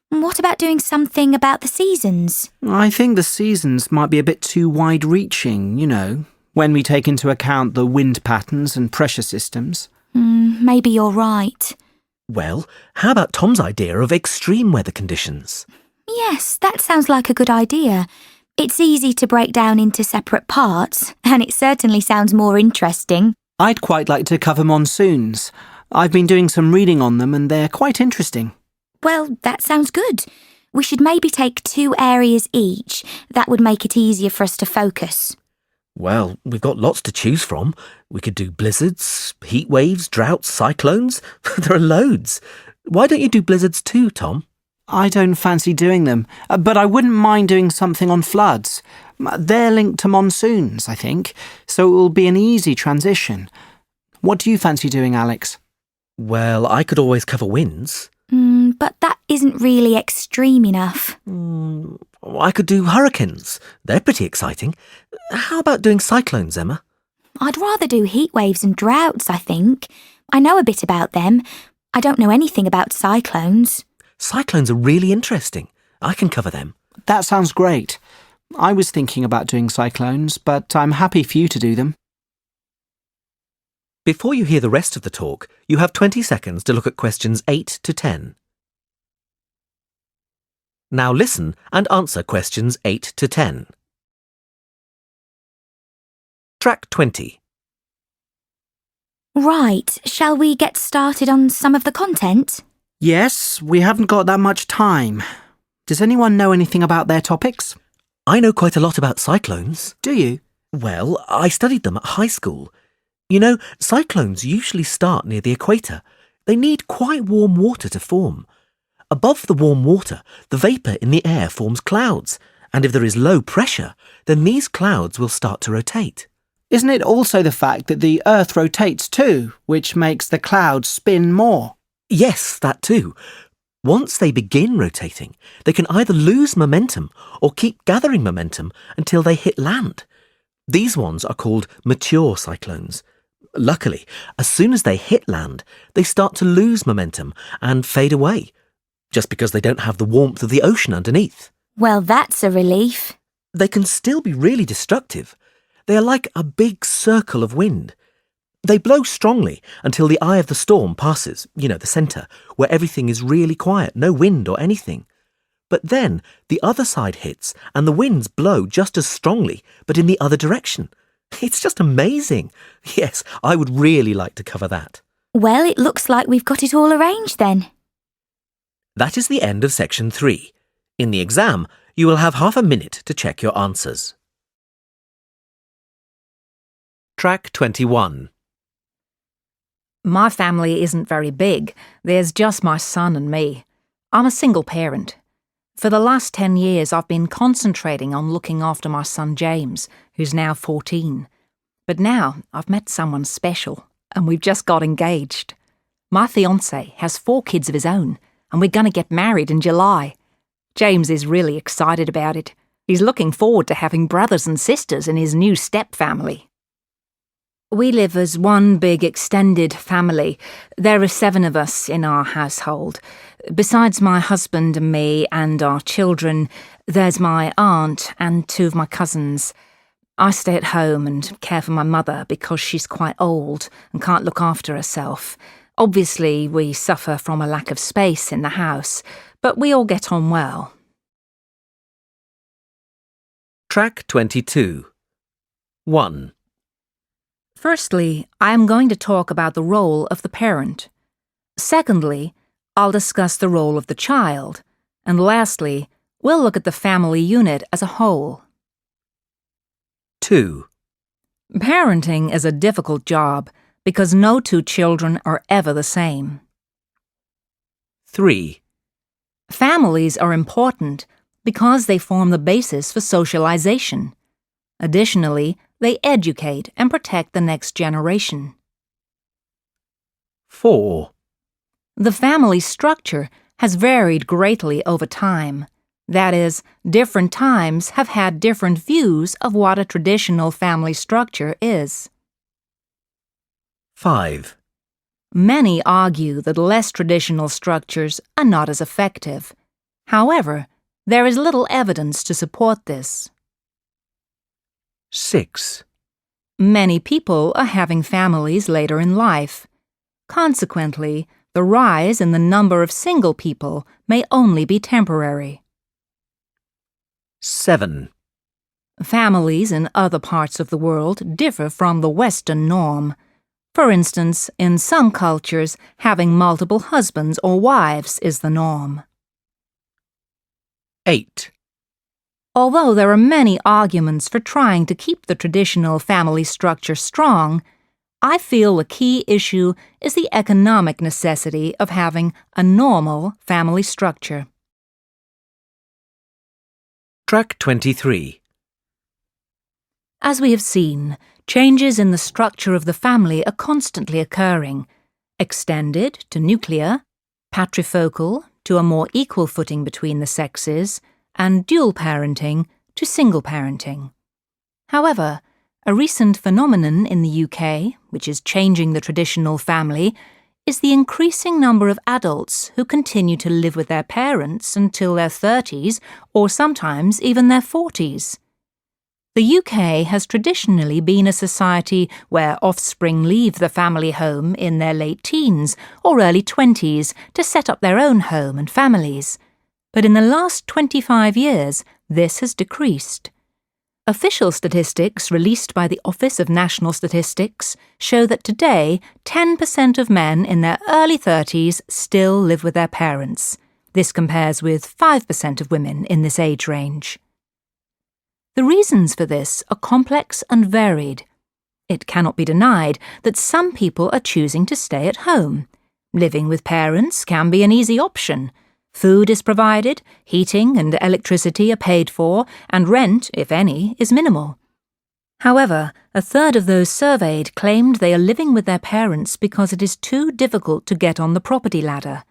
Speaker 3: What about doing something about the seasons?
Speaker 2: I think the seasons might be a bit too wide-reaching, when we take into account the wind patterns and pressure systems.
Speaker 3: Maybe you're right.
Speaker 1: Well, how about Tom's idea of extreme weather conditions?
Speaker 3: Yes, that sounds like a good idea. It's easy to break down into separate parts, and it certainly sounds more interesting.
Speaker 2: I'd quite like to cover monsoons. I've been doing some reading on them and they're quite interesting.
Speaker 3: Well, that sounds good. We should maybe take 2 areas each. That would make it easier for us to focus.
Speaker 1: Well, we've got lots to choose from. We could do blizzards, heat waves, droughts, cyclones. There are loads. Why don't you do blizzards too, Tom?
Speaker 2: I don't fancy doing them, but I wouldn't mind doing something on floods. They're linked to monsoons, I think, so it will be an easy transition. What do you fancy doing, Alex?
Speaker 1: Well, I could always cover winds.
Speaker 3: But that isn't really extreme enough.
Speaker 1: I could do hurricanes. They're pretty exciting. How about doing cyclones, Emma?
Speaker 3: I'd rather do heat waves and droughts, I think. I know a bit about them. I don't know anything about cyclones.
Speaker 1: Cyclones are really interesting. I can cover them.
Speaker 2: That sounds great. I was thinking about doing cyclones, but I'm happy for you to do them.
Speaker 1: Before you hear the rest of the talk, you have 20 seconds to look at questions 8 to 10. Now listen and answer questions 8 to 10. Track 20.
Speaker 3: Right, shall we get started on some of the content?
Speaker 2: Yes, we haven't got that much time. Does anyone know anything about their topics?
Speaker 1: I know quite a lot about cyclones.
Speaker 2: Do you?
Speaker 1: Well, I studied them at high school. You know, cyclones usually start near the equator. They need quite warm water to form. Above the warm water, the vapour in the air forms clouds, and if there is low pressure, then these clouds will start to rotate.
Speaker 2: Isn't it also the fact that the Earth rotates too, which makes the clouds spin more?
Speaker 1: Yes, that too. Once they begin rotating, they can either lose momentum or keep gathering momentum until they hit land. These ones are called mature cyclones. Luckily, as soon as they hit land, they start to lose momentum and fade away, just because they don't have the warmth of the ocean underneath.
Speaker 3: Well, that's a relief.
Speaker 1: They can still be really destructive. They are like a big circle of wind. They blow strongly until the eye of the storm passes, the centre, where everything is really quiet, no wind or anything. But then the other side hits and the winds blow just as strongly, but in the other direction. It's just amazing. Yes, I would really like to cover that.
Speaker 3: Well, it looks like we've got it all arranged then.
Speaker 1: That is the end of section 3. In the exam, you will have half a minute to check your answers. Track 21.
Speaker 4: My family isn't very big. There's just my son and me. I'm a single parent. For the last 10 years, I've been concentrating on looking after my son James, who's now 14. But now I've met someone special, and we've just got engaged. My fiancé has 4 kids of his own, and we're going to get married in July. James is really excited about it. He's looking forward to having brothers and sisters in his new step-family. We live as one big extended family. There are 7 of us in our household. Besides my husband and me and our children, there's my aunt and 2 of my cousins. I stay at home and care for my mother because she's quite old and can't look after herself. Obviously, we suffer from a lack of space in the house, but we all get on well.
Speaker 1: Track 22. 1.
Speaker 4: Firstly, I am going to talk about the role of the parent. Secondly, I'll discuss the role of the child. And lastly, we'll look at the family unit as a whole.
Speaker 1: 2.
Speaker 4: Parenting is a difficult job because no 2 children are ever the same.
Speaker 1: 3.
Speaker 4: Families are important because they form the basis for socialization. Additionally, they educate and protect the next generation.
Speaker 1: 4.
Speaker 4: The family structure has varied greatly over time. That is, different times have had different views of what a traditional family structure is.
Speaker 1: 5.
Speaker 4: Many argue that less traditional structures are not as effective. However, there is little evidence to support this.
Speaker 1: 6.
Speaker 4: Many people are having families later in life. Consequently, the rise in the number of single people may only be temporary.
Speaker 1: 7.
Speaker 4: Families in other parts of the world differ from the Western norm. For instance, in some cultures, having multiple husbands or wives is the norm.
Speaker 1: 8.
Speaker 4: Although there are many arguments for trying to keep the traditional family structure strong, I feel the key issue is the economic necessity of having a normal family structure.
Speaker 1: Track 23.
Speaker 4: As we have seen, changes in the structure of the family are constantly occurring, extended to nuclear, patrifocal to a more equal footing between the sexes, and dual parenting to single parenting. However, a recent phenomenon in the UK, which is changing the traditional family, is the increasing number of adults who continue to live with their parents until their 30s or sometimes even their 40s. The UK has traditionally been a society where offspring leave the family home in their late teens or early 20s to set up their own home and families. But in the last 25 years, this has decreased. Official statistics released by the Office of National Statistics show that today 10% of men in their early 30s still live with their parents. This compares with 5% of women in this age range. The reasons for this are complex and varied. It cannot be denied that some people are choosing to stay at home. Living with parents can be an easy option. Food is provided, heating and electricity are paid for, and rent, if any, is minimal. However, a third of those surveyed claimed they are living with their parents because it is too difficult to get on the property ladder.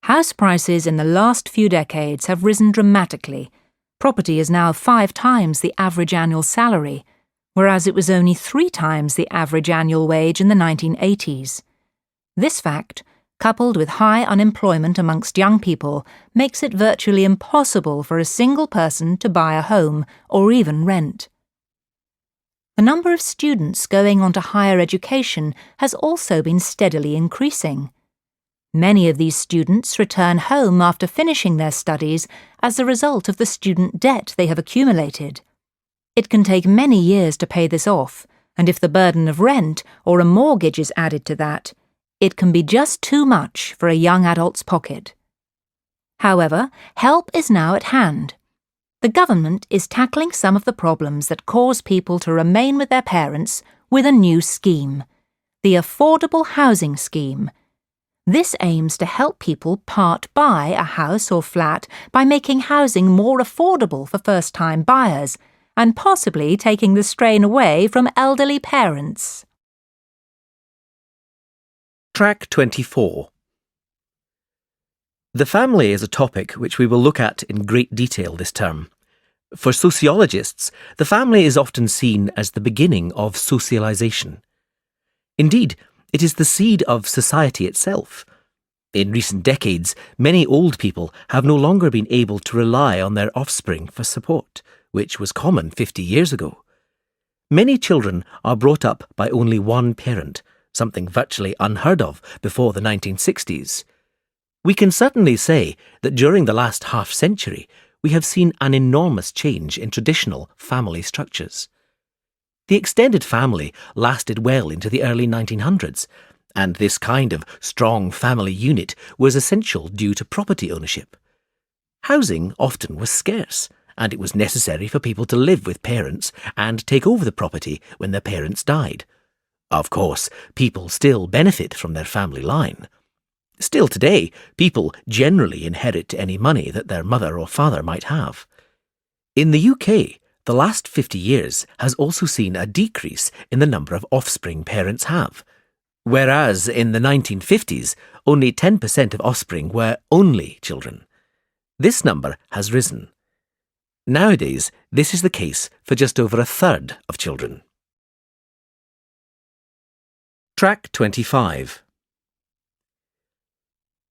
Speaker 4: House prices in the last few decades have risen dramatically. Property is now 5 times the average annual salary, whereas it was only 3 times the average annual wage in the 1980s. This fact, coupled with high unemployment amongst young people, makes it virtually impossible for a single person to buy a home or even rent. The number of students going on to higher education has also been steadily increasing. Many of these students return home after finishing their studies as a result of the student debt they have accumulated. It can take many years to pay this off, and if the burden of rent or a mortgage is added to that, it can be just too much for a young adult's pocket. However, help is now at hand. The government is tackling some of the problems that cause people to remain with their parents with a new scheme. the Affordable Housing Scheme. This aims to help people part buy a house or flat by making housing more affordable for first-time buyers and possibly taking the strain away from elderly parents.
Speaker 1: Track 24. The family is a topic which we will look at in great detail this term. For sociologists, the family is often seen as the beginning of socialization. Indeed, it is the seed of society itself. In recent decades, many old people have no longer been able to rely on their offspring for support, which was common 50 years ago. Many children are brought up by only one parent, something virtually unheard of before the 1960s. We can certainly say that during the last half-century, we have seen an enormous change in traditional family structures. The extended family lasted well into the early 1900s, and this kind of strong family unit was essential due to property ownership. Housing often was scarce, and it was necessary for people to live with parents and take over the property when their parents died. Of course, people still benefit from their family line. Still today, people generally inherit any money that their mother or father might have. In the UK, the last 50 years has also seen a decrease in the number of offspring parents have, whereas in the 1950s, only 10% of offspring were only children. This number has risen. Nowadays, this is the case for just over a third of children. Track 25.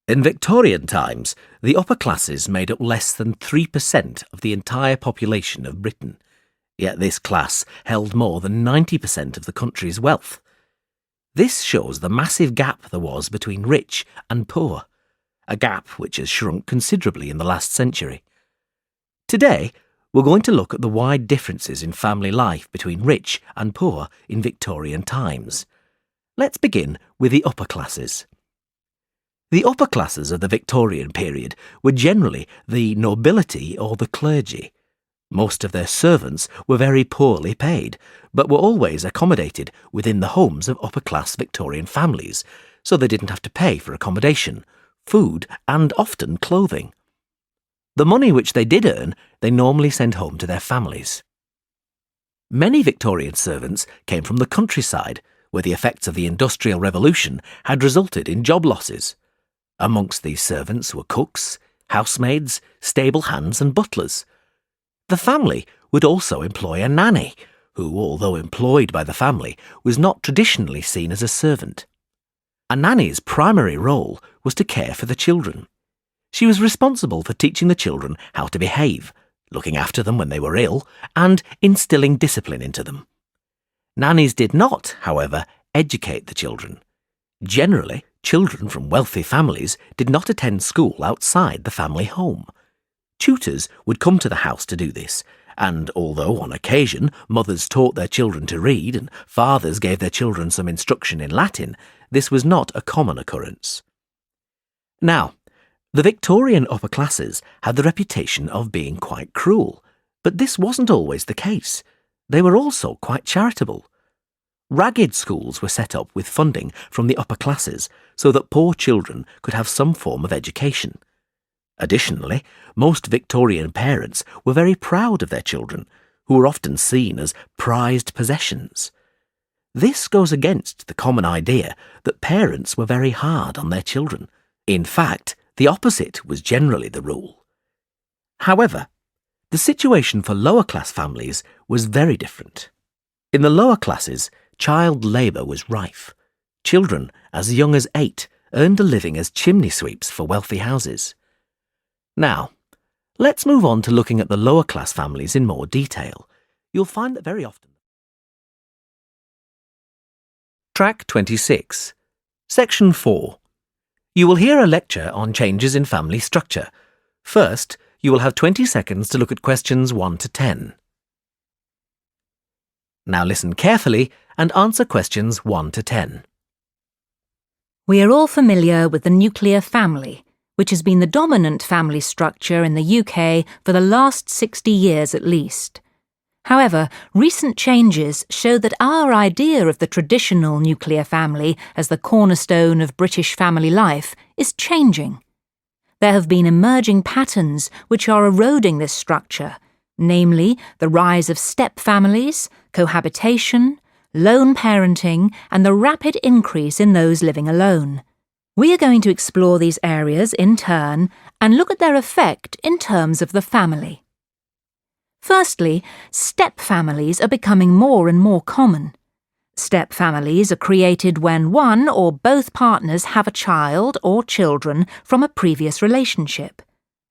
Speaker 1: In Victorian times, the upper classes made up less than 3% of the entire population of Britain, yet this class held more than 90% of the country's wealth. This shows the massive gap there was between rich and poor, a gap which has shrunk considerably in the last century. Today, we're going to look at the wide differences in family life between rich and poor in Victorian times. Let's begin with the upper classes. The upper classes of the Victorian period were generally the nobility or the clergy. Most of their servants were very poorly paid, but were always accommodated within the homes of upper-class Victorian families, so they didn't have to pay for accommodation, food, and often clothing. The money which they did earn, they normally sent home to their families. Many Victorian servants came from the countryside, where the effects of the Industrial Revolution had resulted in job losses. Amongst these servants were cooks, housemaids, stable hands and butlers. The family would also employ a nanny, who, although employed by the family, was not traditionally seen as a servant. A nanny's primary role was to care for the children. She was responsible for teaching the children how to behave, looking after them when they were ill, and instilling discipline into them. Nannies did not, however, educate the children. Generally, children from wealthy families did not attend school outside the family home. Tutors would come to the house to do this, and although on occasion mothers taught their children to read and fathers gave their children some instruction in Latin, this was not a common occurrence. Now, the Victorian upper classes had the reputation of being quite cruel, but this wasn't always the case. They were also quite charitable. Ragged schools were set up with funding from the upper classes so that poor children could have some form of education. Additionally, most Victorian parents were very proud of their children, who were often seen as prized possessions. This goes against the common idea that parents were very hard on their children. In fact, the opposite was generally the rule. However, the situation for lower-class families was very different. In the lower classes, child labour was rife. Children, as young as 8, earned a living as chimney sweeps for wealthy houses. Now, let's move on to looking at the lower-class families in more detail. You'll find that very often. Track 26. Section 4. You will hear a lecture on changes in family structure. First, you will have 20 seconds to look at questions 1 to 10. Now listen carefully and answer questions 1 to 10.
Speaker 4: We are all familiar with the nuclear family, which has been the dominant family structure in the UK for the last 60 years at least. However, recent changes show that our idea of the traditional nuclear family as the cornerstone of British family life is changing. There have been emerging patterns which are eroding this structure, namely the rise of step families, cohabitation, lone parenting, and the rapid increase in those living alone. We are going to explore these areas in turn and look at their effect in terms of the family. Firstly, step families are becoming more and more common. Step families are created when one or both partners have a child or children from a previous relationship.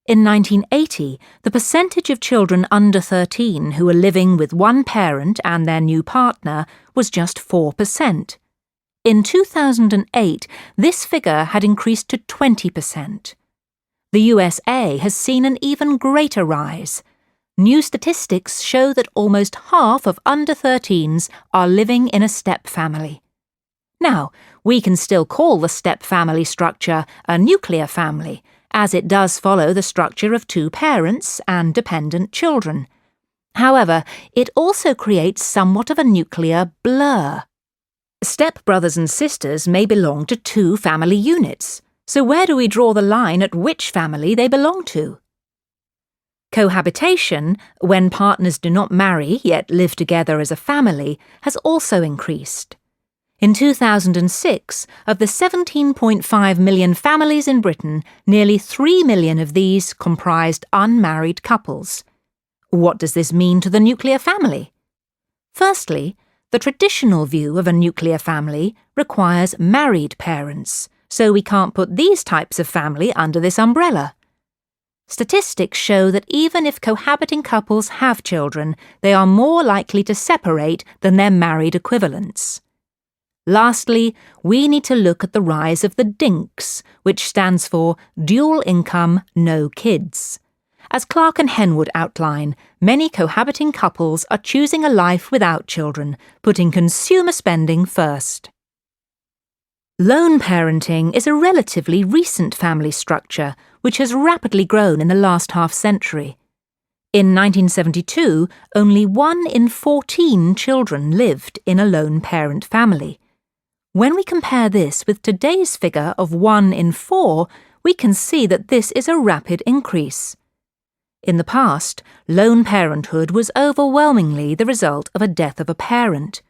Speaker 4: In 1980, the percentage of children under 13 who were living with one parent and their new partner was just 4%. In 2008, this figure had increased to 20%. The USA has seen an even greater rise. New statistics show that almost half of under 13s are living in a step family. Now, we can still call the step family structure a nuclear family, as it does follow the structure of two parents and dependent children. However, it also creates somewhat of a nuclear blur. Step-brothers and sisters may belong to two family units, so where do we draw the line at which family they belong to? Cohabitation, when partners do not marry yet live together as a family, has also increased. In 2006, of the 17.5 million families in Britain, nearly 3 million of these comprised unmarried couples. What does this mean to the nuclear family? Firstly, the traditional view of a nuclear family requires married parents, so we can't put these types of family under this umbrella. Statistics show that even if cohabiting couples have children, they are more likely to separate than their married equivalents. Lastly, we need to look at the rise of the DINKs, which stands for Dual Income, No Kids. As Clark and Henwood outline, many cohabiting couples are choosing a life without children, putting consumer spending first. Lone parenting is a relatively recent family structure, which has rapidly grown in the last half-century. In 1972, only 1 in 14 children lived in a lone parent family. When we compare this with today's figure of 1 in 4, we can see that this is a rapid increase. In the past, lone parenthood was overwhelmingly the result of a death of a parent.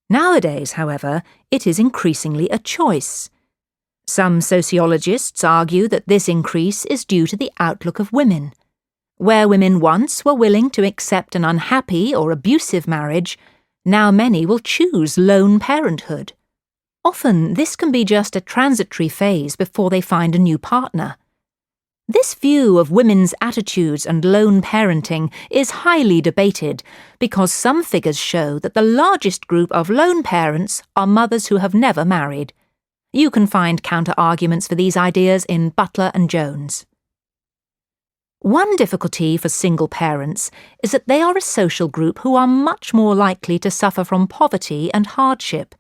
Speaker 4: Nowadays, however, it is increasingly a choice. Some sociologists argue that this increase is due to the outlook of women. Where women once were willing to accept an unhappy or abusive marriage, now many will choose lone parenthood. Often, this can be just a transitory phase before they find a new partner. This view of women's attitudes and lone parenting is highly debated because some figures show that the largest group of lone parents are mothers who have never married. You can find counter-arguments for these ideas in Butler and Jones. One difficulty for single parents is that they are a social group who are much more likely to suffer from poverty and hardship.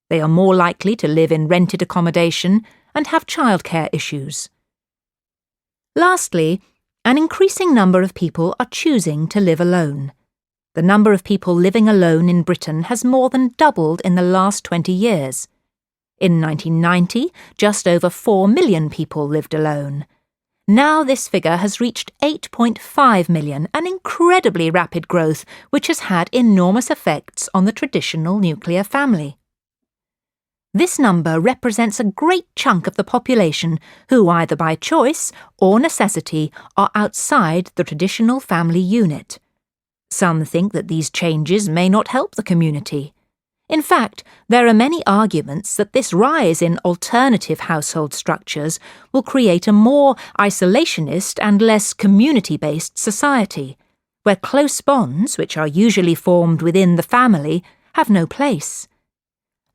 Speaker 4: They are more likely to live in rented accommodation and have childcare issues. Lastly, an increasing number of people are choosing to live alone. The number of people living alone in Britain has more than doubled in the last 20 years. In 1990, just over 4 million people lived alone. Now this figure has reached 8.5 million, an incredibly rapid growth which has had enormous effects on the traditional nuclear family. This number represents a great chunk of the population who, either by choice or necessity, are outside the traditional family unit. Some think that these changes may not help the community. In fact, there are many arguments that this rise in alternative household structures will create a more isolationist and less community-based society, where close bonds, which are usually formed within the family, have no place.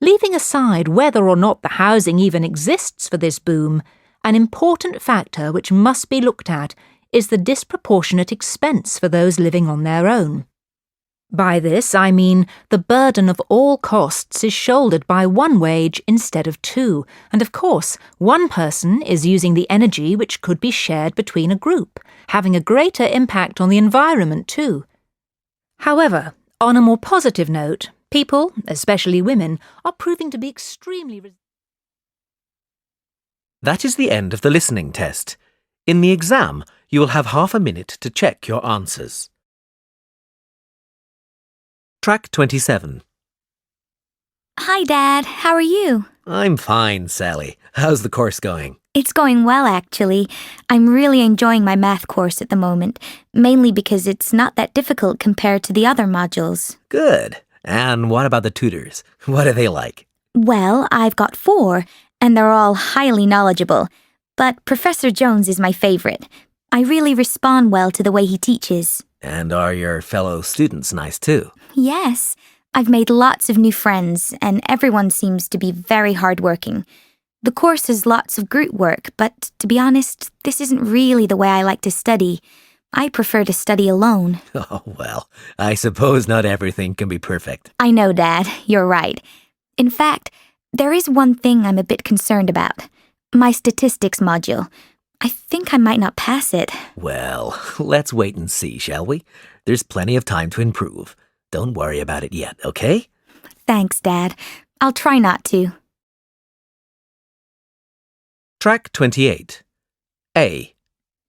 Speaker 4: Leaving aside whether or not the housing even exists for this boom, an important factor which must be looked at is the disproportionate expense for those living on their own. By this I mean the burden of all costs is shouldered by one wage instead of two, and of course one person is using the energy which could be shared between a group, having a greater impact on the environment too. However, on a more positive note, people, especially women, are proving to be extremely...
Speaker 1: That is the end of the listening test. In the exam, you will have half a minute to check your answers. Track 27.
Speaker 3: Hi, Dad. How are you?
Speaker 1: I'm fine, Sally. How's the course going?
Speaker 3: It's going well, actually. I'm really enjoying my math course at the moment, mainly because it's not that difficult compared to the other modules.
Speaker 1: Good. And what about the tutors? What are they like?
Speaker 3: Well, I've got 4, and they're all highly knowledgeable. But Professor Jones is my favourite. I really respond well to the way he teaches.
Speaker 1: And are your fellow students nice too?
Speaker 3: Yes, I've made lots of new friends, and everyone seems to be very hardworking. The course has lots of group work, but to be honest, this isn't really the way I like to study. I prefer to study alone.
Speaker 1: Oh, well, I suppose not everything can be perfect.
Speaker 3: I know, Dad, you're right. In fact, there is one thing I'm a bit concerned about. My statistics module. I think I might not pass it.
Speaker 1: Well, let's wait and see, shall we? There's plenty of time to improve. Don't worry about it yet, okay?
Speaker 3: Thanks, Dad. I'll try not to.
Speaker 1: Track 28. A.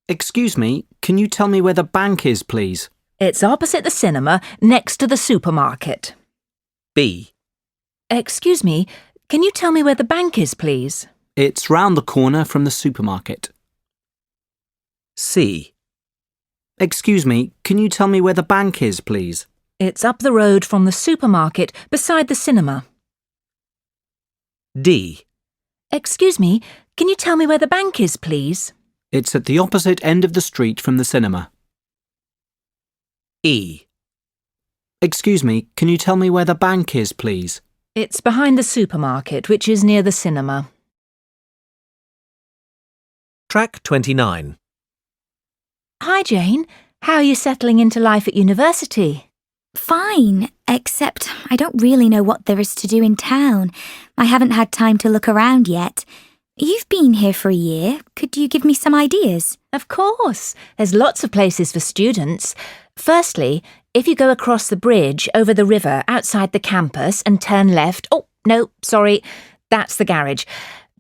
Speaker 2: Excuse me, can you tell me where the bank is, please?
Speaker 4: It's opposite the cinema, next to the supermarket.
Speaker 1: B.
Speaker 4: Excuse me, can you tell me where the bank is, please?
Speaker 2: It's round the corner from the supermarket.
Speaker 1: C.
Speaker 2: Excuse me, can you tell me where the bank is, please?
Speaker 4: It's up the road from the supermarket, beside the cinema.
Speaker 1: D.
Speaker 4: Excuse me, can you tell me where the bank is, please?
Speaker 2: It's at the opposite end of the street from the cinema.
Speaker 1: E.
Speaker 2: Excuse me, can you tell me where the bank is, please?
Speaker 4: It's behind the supermarket, which is near the cinema.
Speaker 1: Track 29.
Speaker 4: Hi, Jane. How are you settling into life at university?
Speaker 3: Fine, except I don't really know what there is to do in town. I haven't had time to look around yet. You've been here for a year. Could you give me some ideas?
Speaker 4: Of course. There's lots of places for students. Firstly, if you go across the bridge over the river outside the campus and turn left... Oh, no, sorry. That's the garage.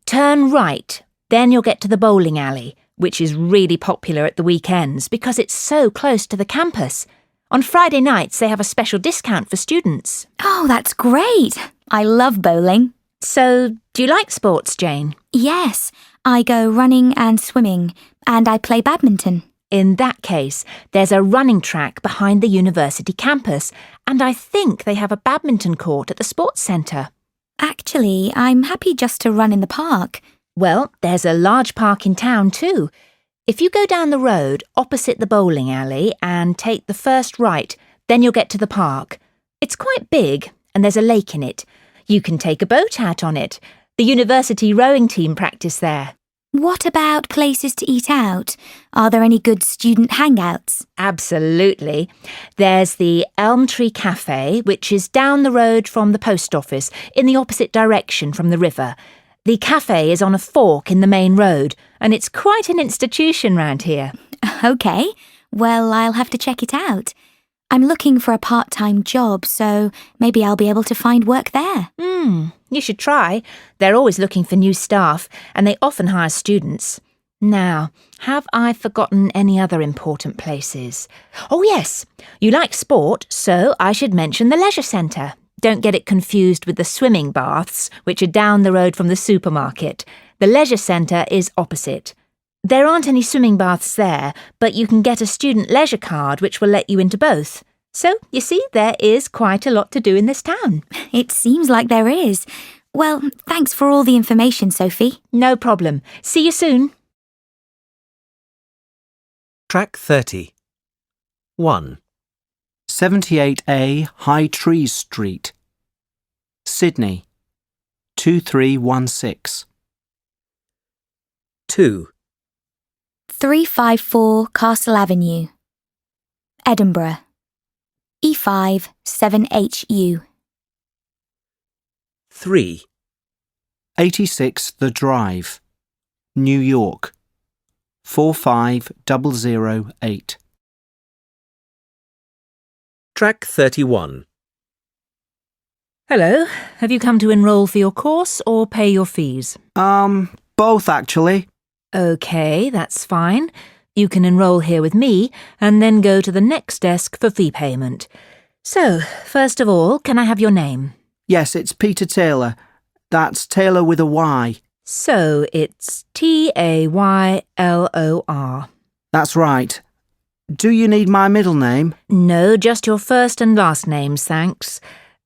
Speaker 4: Turn right. Then you'll get to the bowling alley, which is really popular at the weekends because it's so close to the campus. On Friday nights, they have a special discount for students.
Speaker 3: Oh, that's great. I love bowling.
Speaker 4: So, do you like sports, Jane?
Speaker 3: Yes, I go running and swimming, and I play badminton.
Speaker 4: In that case, there's a running track behind the university campus, and I think they have a badminton court at the sports centre.
Speaker 3: Actually, I'm happy just to run in the park.
Speaker 4: Well, there's a large park in town too. If you go down the road opposite the bowling alley and take the first right, then you'll get to the park. It's quite big, and there's a lake in it. You can take a boat out on it. The university rowing team practice there.
Speaker 3: What about places to eat out? Are there any good student hangouts?
Speaker 4: Absolutely. There's the Elm Tree Cafe, which is down the road from the post office, in the opposite direction from the river. The cafe is on a fork in the main road, and it's quite an institution round here.
Speaker 3: OK, well, I'll have to check it out. I'm looking for a part-time job, so maybe I'll be able to find work there.
Speaker 4: You should try. They're always looking for new staff, and they often hire students. Now, have I forgotten any other important places? Oh, yes. You like sport, so I should mention the leisure centre. Don't get it confused with the swimming baths, which are down the road from the supermarket. The leisure centre is opposite. There aren't any swimming baths there, but you can get a student leisure card which will let you into both. So, you see, there is quite a lot to do in this town.
Speaker 3: It seems like there is. Well, thanks for all the information, Sophie.
Speaker 4: No problem. See you soon.
Speaker 1: Track 30. 1.
Speaker 2: 78A High Trees Street, Sydney, 2316.
Speaker 1: 2.
Speaker 3: 354 Castle Avenue, Edinburgh, E5 7HU.
Speaker 1: 3.
Speaker 2: 86 The Drive, New York, 45008.
Speaker 1: Track 31.
Speaker 4: Hello, have you come to enrol for your course or pay your fees?
Speaker 2: Both actually.
Speaker 4: OK, that's fine. You can enrol here with me and then go to the next desk for fee payment. So, first of all, can I have your name?
Speaker 2: Yes, it's Peter Taylor. That's Taylor with a Y.
Speaker 4: So, it's Taylor.
Speaker 2: That's right. Do you need my middle name?
Speaker 4: No, just your first and last names, thanks.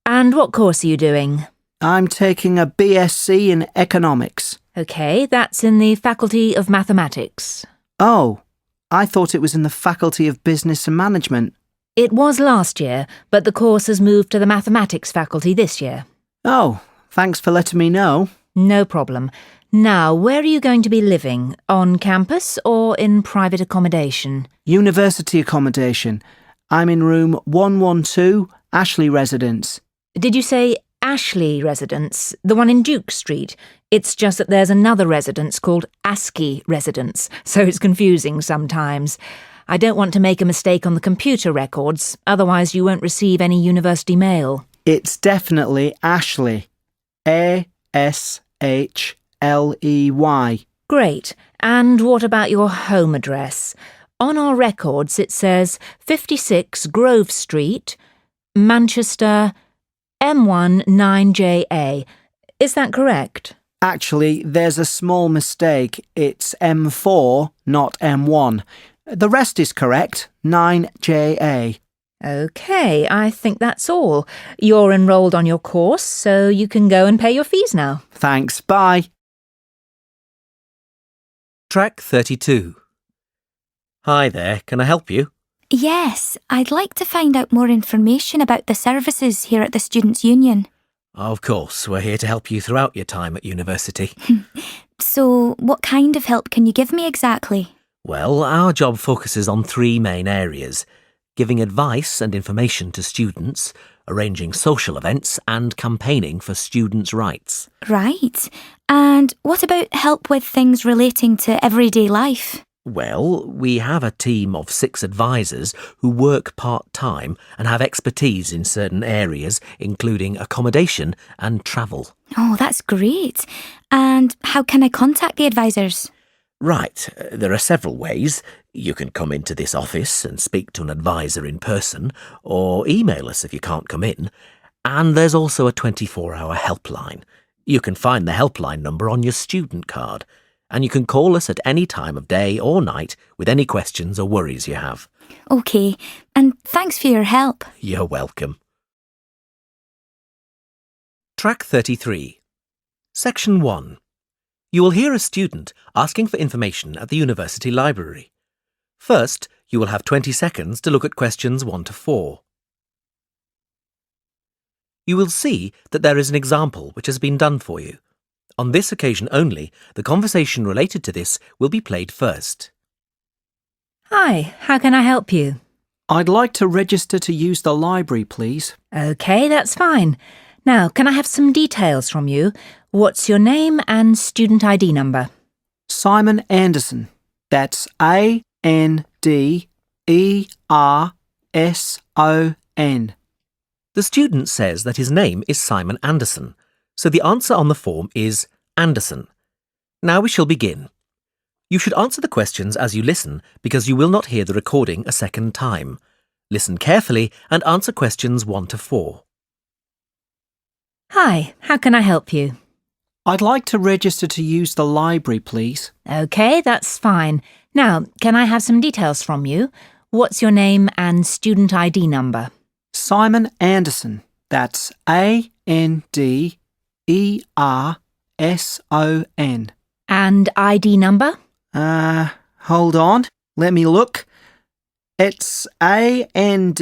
Speaker 4: And what course are you doing?
Speaker 2: I'm taking a BSc in Economics.
Speaker 4: OK, that's in the Faculty of Mathematics.
Speaker 2: Oh, I thought it was in the Faculty of Business and Management.
Speaker 4: It was last year, but the course has moved to the Mathematics faculty this year.
Speaker 2: Oh, thanks for letting me know.
Speaker 4: No problem. Now, where are you going to be living? On campus or in private accommodation?
Speaker 2: University accommodation. I'm in room 112, Ashley Residence.
Speaker 4: Did you say Ashley Residence, the one in Duke Street? It's just that there's another residence called ASCII Residence, so it's confusing sometimes. I don't want to make a mistake on the computer records, otherwise you won't receive any university mail.
Speaker 2: It's definitely Ashley. ASHLEY.
Speaker 4: Great. And what about your home address? On our records it says 56 Grove Street, Manchester, M1 9JA. Is that correct?
Speaker 2: Actually, there's a small mistake. It's M4, not M1. The rest is correct. 9JA.
Speaker 4: OK, I think that's all. You're enrolled on your course, so you can go and pay your fees now.
Speaker 2: Thanks. Bye.
Speaker 1: Track 32. Hi there, can I help you?
Speaker 3: Yes, I'd like to find out more information about the services here at the Students' Union.
Speaker 1: Of course, we're here to help you throughout your time at university.
Speaker 3: So, what kind of help can you give me exactly?
Speaker 1: Well, our job focuses on three main areas: giving advice and information to students, arranging social events, and campaigning for students' rights.
Speaker 3: Right. And what about help with things relating to everyday life?
Speaker 1: Well, we have a team of 6 advisors who work part-time and have expertise in certain areas, including accommodation and travel.
Speaker 3: Oh, that's great. And how can I contact the advisors?
Speaker 1: Right, there are several ways. You can come into this office and speak to an advisor in person, or email us if you can't come in. And there's also a 24-hour helpline. You can find the helpline number on your student card. And you can call us at any time of day or night with any questions or worries you have.
Speaker 3: OK, and thanks for your help.
Speaker 1: You're welcome. Track 33. Section 1. You will hear a student asking for information at the university library. First, you will have 20 seconds to look at questions 1 to 4. You will see that there is an example which has been done for you. On this occasion only, the conversation related to this will be played first.
Speaker 4: Hi, how can I help you?
Speaker 2: I'd like to register to use the library, please.
Speaker 4: OK, that's fine. Now, can I have some details from you? What's your name and student ID number?
Speaker 2: Simon Anderson. That's ANDERSON.
Speaker 1: The student says that his name is Simon Anderson, so the answer on the form is Anderson. Now we shall begin. You should answer the questions as you listen because you will not hear the recording a second time. Listen carefully and answer questions 1 to 4.
Speaker 4: Hi, how can I help you?
Speaker 2: I'd like to register to use the library, please.
Speaker 4: OK, that's fine. Now, can I have some details from you? What's your name and student ID number?
Speaker 2: Simon Anderson. That's ANDERSON.
Speaker 4: And ID number?
Speaker 2: Hold on. Let me look. It's AND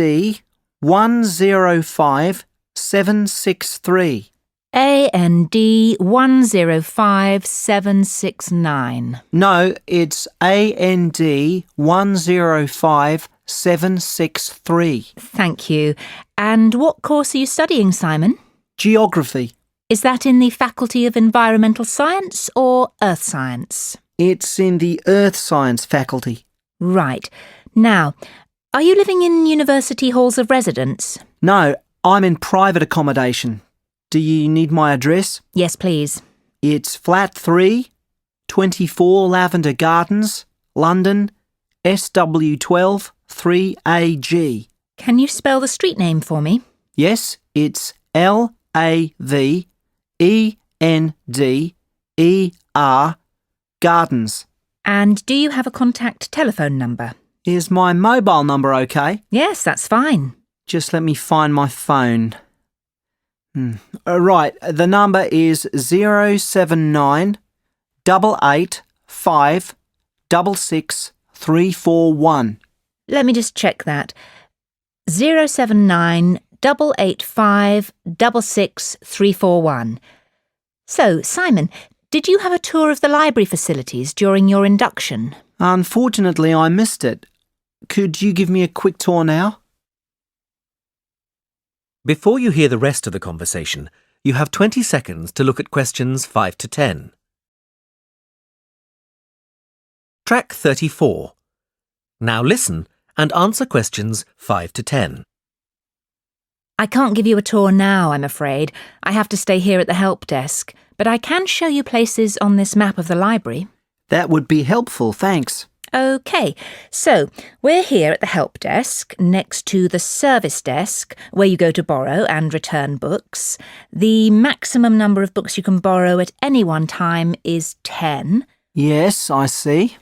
Speaker 2: 105763.
Speaker 4: AND 105769.
Speaker 2: No, it's AND 105763.
Speaker 4: Thank you. And what course are you studying, Simon?
Speaker 2: Geography.
Speaker 4: Is that in the Faculty of Environmental Science or Earth Science?
Speaker 2: It's in the Earth Science faculty.
Speaker 4: Right. Now, Are you living in university halls of residence?
Speaker 2: No, I'm in private accommodation. Do you need my address?
Speaker 4: Yes, please.
Speaker 2: It's flat 3, 24 Lavender Gardens, London, SW12 3AG.
Speaker 4: Can you spell the street name for me?
Speaker 2: Yes, it's LAVENDER Gardens.
Speaker 4: And do you have a contact telephone number?
Speaker 2: Is my mobile number okay?
Speaker 4: Yes, that's fine.
Speaker 2: Just let me find my phone. Right, the number is 079 885 66341.
Speaker 4: Let me just check that. 079 885 66341. So, Simon, did you have a tour of the library facilities during your induction?
Speaker 2: Unfortunately, I missed it. Could you give me a quick tour now?
Speaker 1: Before you hear the rest of the conversation, you have 20 seconds to look at questions 5 to 10. Track 34. Now listen and answer questions 5 to 10.
Speaker 4: I can't give you a tour now, I'm afraid. I have to stay here at the help desk, but I can show you places on this map of the library.
Speaker 2: That would be helpful, thanks.
Speaker 4: OK, so we're here at the help desk, next to the service desk, where you go to borrow and return books. The maximum number of books you can borrow at any one time is 10.
Speaker 2: Yes, I see.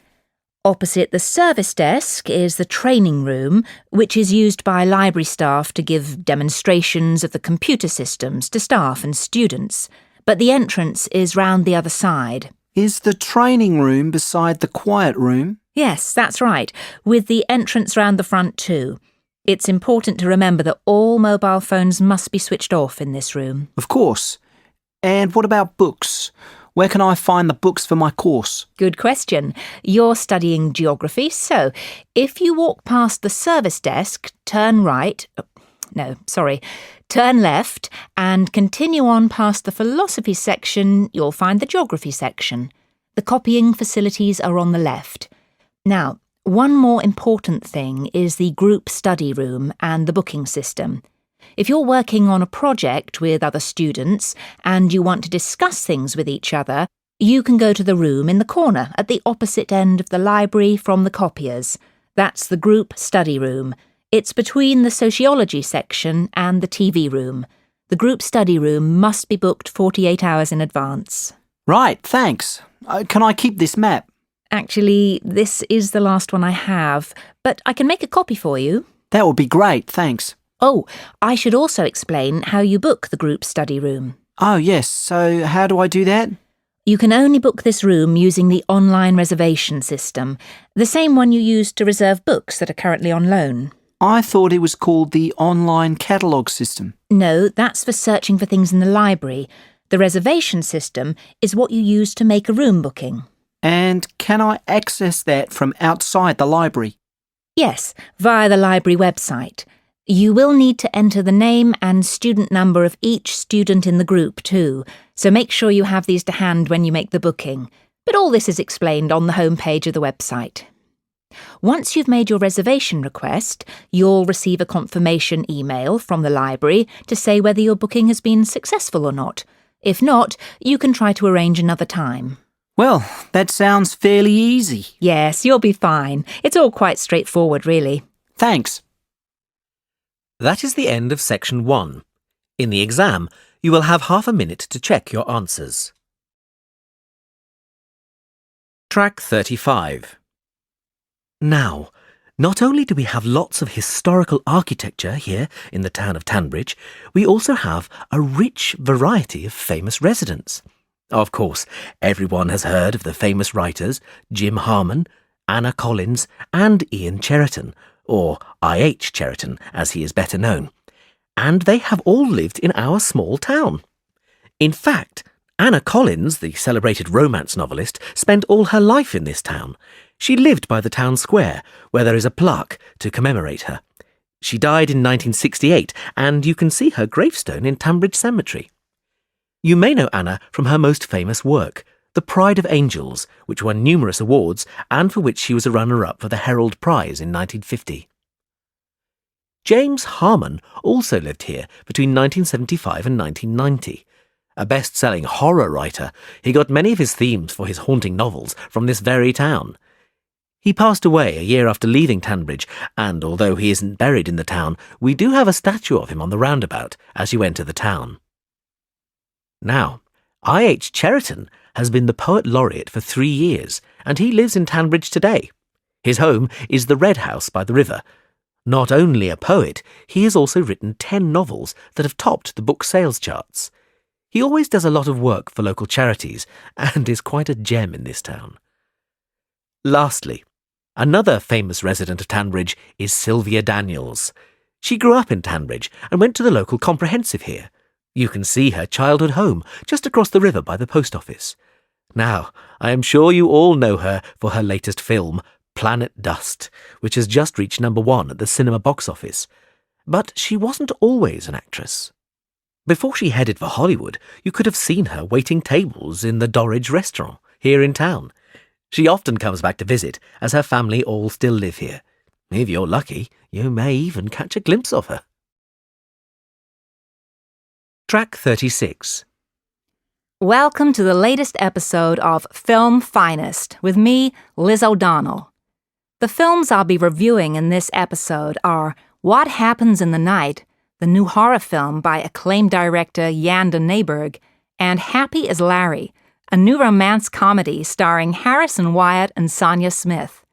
Speaker 4: Opposite the service desk is the training room, which is used by library staff to give demonstrations of the computer systems to staff and students. But the entrance is round the other side.
Speaker 2: Is the training room beside the quiet room?
Speaker 4: Yes, that's right, with the entrance round the front too. It's important to remember that all mobile phones must be switched off in this room.
Speaker 2: Of course. And what about books? Where can I find the books for my course?
Speaker 4: Good question. You're studying geography, so if you walk past the service desk, turn left and continue on past the philosophy section, you'll find the geography section. The copying facilities are on the left. Now, one more important thing is the group study room and the booking system. If you're working on a project with other students and you want to discuss things with each other, you can go to the room in the corner at the opposite end of the library from the copiers. That's the group study room. It's between the sociology section and the TV room. The group study room must be booked 48 hours in advance.
Speaker 2: Right, thanks. Can I keep this map?
Speaker 4: Actually, this is the last one I have, but I can make a copy for you.
Speaker 2: That would be great, thanks.
Speaker 4: Oh, I should also explain how you book the group study room.
Speaker 2: Oh, yes, so how do I do that?
Speaker 4: You can only book this room using the online reservation system, the same one you use to reserve books that are currently on loan.
Speaker 2: I thought it was called the online catalogue system.
Speaker 4: No, that's for searching for things in the library. The reservation system is what you use to make a room booking.
Speaker 2: And can I access that from outside the library?
Speaker 4: Yes, via the library website. You will need to enter the name and student number of each student in the group too, so make sure you have these to hand when you make the booking. But all this is explained on the homepage of the website. Once you've made your reservation request, you'll receive a confirmation email from the library to say whether your booking has been successful or not. If not, you can try to arrange another time.
Speaker 2: Well, that sounds fairly easy.
Speaker 4: Yes, you'll be fine. It's all quite straightforward, really.
Speaker 2: Thanks.
Speaker 1: That is the end of section 1. In the exam, you will have half a minute to check your answers. Track 35. Now, not only do we have lots of historical architecture here in the town of Tanbridge, we also have a rich variety of famous residents. Of course, everyone has heard of the famous writers Jim Harman, Anna Collins and Ian Cheriton, or I.H. Cheriton as he is better known. And they have all lived in our small town. In fact, Anna Collins, the celebrated romance novelist, spent all her life in this town. She lived by the town square, where there is a plaque to commemorate her. She died in 1968, and you can see her gravestone in Tanbridge Cemetery. You may know Anna from her most famous work, The Pride of Angels, which won numerous awards and for which she was a runner-up for the Herald Prize in 1950. James Harmon also lived here between 1975 and 1990. A best-selling horror writer, he got many of his themes for his haunting novels from this very town. He passed away a year after leaving Tanbridge, and although he isn't buried in the town, we do have a statue of him on the roundabout as you enter the town. Now, I.H. Cheriton has been the Poet Laureate for 3 years, and he lives in Tanbridge today. His home is the Red House by the river. Not only a poet, he has also written 10 novels that have topped the book sales charts. He always does a lot of work for local charities, and is quite a gem in this town. Lastly, another famous resident of Tanbridge is Sylvia Daniels. She grew up in Tanbridge and went to the local comprehensive here. You can see her childhood home just across the river by the post office. Now, I am sure you all know her for her latest film, Planet Dust, which has just reached #1 at the cinema box office. But she wasn't always an actress. Before she headed for Hollywood, you could have seen her waiting tables in the Dorridge restaurant here in town. She often comes back to visit, as her family all still live here. If you're lucky, you may even catch a glimpse of her. Track 36.
Speaker 4: Welcome to the latest episode of Film Finest with me, Liz O'Donnell. The films I'll be reviewing in this episode are What Happens in the Night, the new horror film by acclaimed director Jan de Nijberg, and Happy as Larry, a new romance comedy starring Harrison Wyatt and Sonia Smith.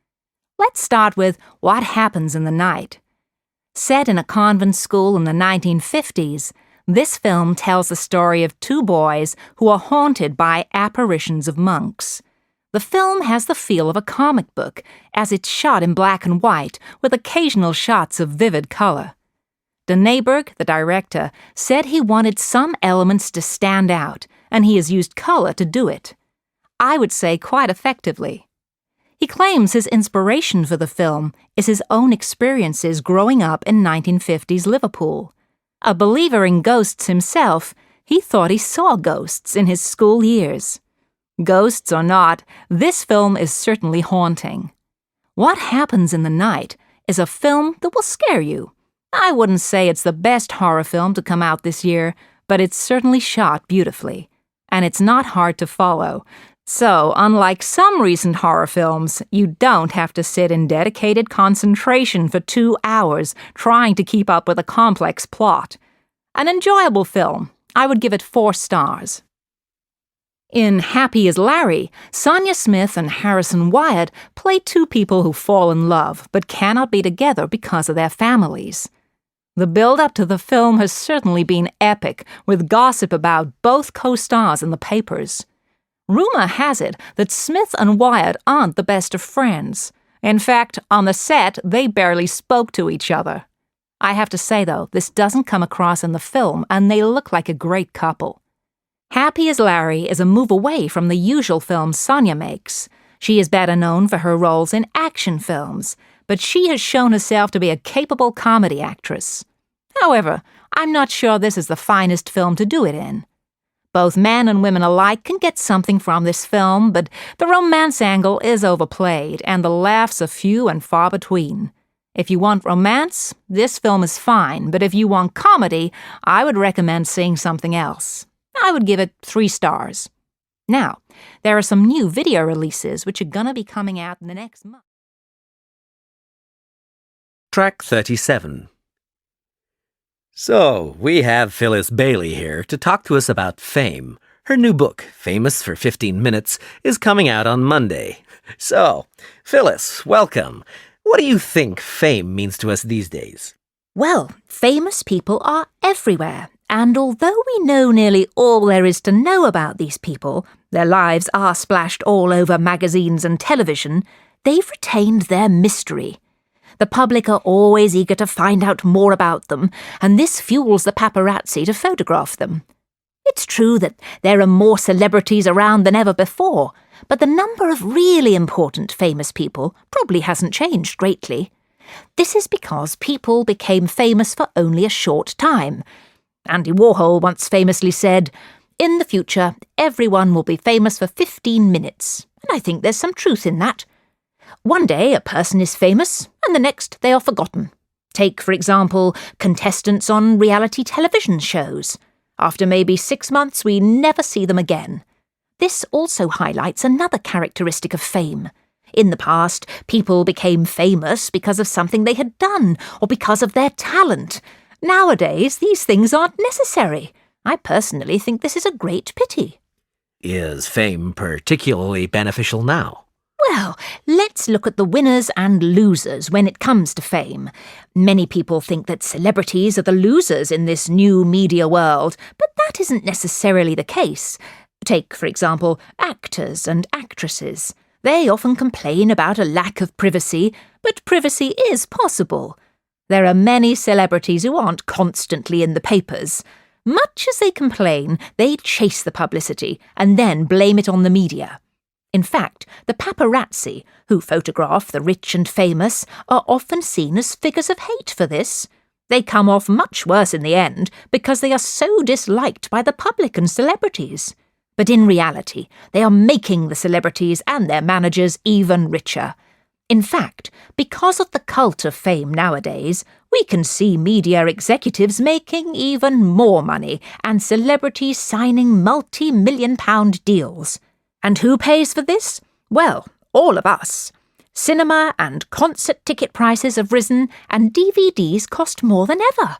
Speaker 4: Let's start with What Happens in the Night. Set in a convent school in the 1950s, this film tells the story of 2 boys who are haunted by apparitions of monks. The film has the feel of a comic book, as it's shot in black and white with occasional shots of vivid color. De Nijberg, the director, said he wanted some elements to stand out, and he has used color to do it. I would say quite effectively. He claims his inspiration for the film is his own experiences growing up in 1950s Liverpool. A believer in ghosts himself, he thought he saw ghosts in his school years. Ghosts or not, this film is certainly haunting. What Happens in the Night is a film that will scare you. I wouldn't say it's the best horror film to come out this year, but it's certainly shot beautifully. And it's not hard to follow. So, unlike some recent horror films, you don't have to sit in dedicated concentration for 2 hours trying to keep up with a complex plot. An enjoyable film. I would give it 4 stars. In Happy as Larry, Sonia Smith and Harrison Wyatt play 2 people who fall in love but cannot be together because of their families. The build-up to the film has certainly been epic, with gossip about both co-stars in the papers. Rumor has it that Smith and Wyatt aren't the best of friends. In fact, on the set, they barely spoke to each other. I have to say, though, this doesn't come across in the film, and they look like a great couple. Happy as Larry is a move away from the usual films Sonia makes. She is better known for her roles in action films, but she has shown herself to be a capable comedy actress. However, I'm not sure this is the finest film to do it in. Both men and women alike can get something from this film, but the romance angle is overplayed, and the laughs are few and far between. If you want romance, this film is fine, but if you want comedy, I would recommend seeing something else. I would give it 3 stars. Now, there are some new video releases which are gonna be coming out in the next month.
Speaker 1: Track 37. So, we have Phyllis Bailey here to talk to us about Fame. Her new book, Famous for 15 Minutes, is coming out on Monday. So, Phyllis, welcome. What do you think fame means to us these days?
Speaker 4: Well, famous people are everywhere, and although we know nearly all there is to know about these people, their lives are splashed all over magazines and television, they've retained their mystery. The public are always eager to find out more about them, and this fuels the paparazzi to photograph them. It's true that there are more celebrities around than ever before, but the number of really important famous people probably hasn't changed greatly. This is because people became famous for only a short time. Andy Warhol once famously said, "In the future, everyone will be famous for 15 minutes." And I think there's some truth in that. One day a person is famous, and the next they are forgotten. Take, for example, contestants on reality television shows. After maybe 6 months, we never see them again. This also highlights another characteristic of fame. In the past, people became famous because of something they had done or because of their talent. Nowadays, these things aren't necessary. I personally think this is a great pity.
Speaker 1: Is fame particularly beneficial now?
Speaker 4: Well, let's look at the winners and losers when it comes to fame. Many people think that celebrities are the losers in this new media world, but that isn't necessarily the case. Take, for example, actors and actresses. They often complain about a lack of privacy, but privacy is possible. There are many celebrities who aren't constantly in the papers. Much as they complain, they chase the publicity and then blame it on the media. In fact, the paparazzi, who photograph the rich and famous, are often seen as figures of hate for this. They come off much worse in the end because they are so disliked by the public and celebrities. But in reality, they are making the celebrities and their managers even richer. In fact, because of the cult of fame nowadays, we can see media executives making even more money and celebrities signing multi-million-pound deals. And who pays for this? Well, all of us. Cinema and concert ticket prices have risen and DVDs cost more than ever.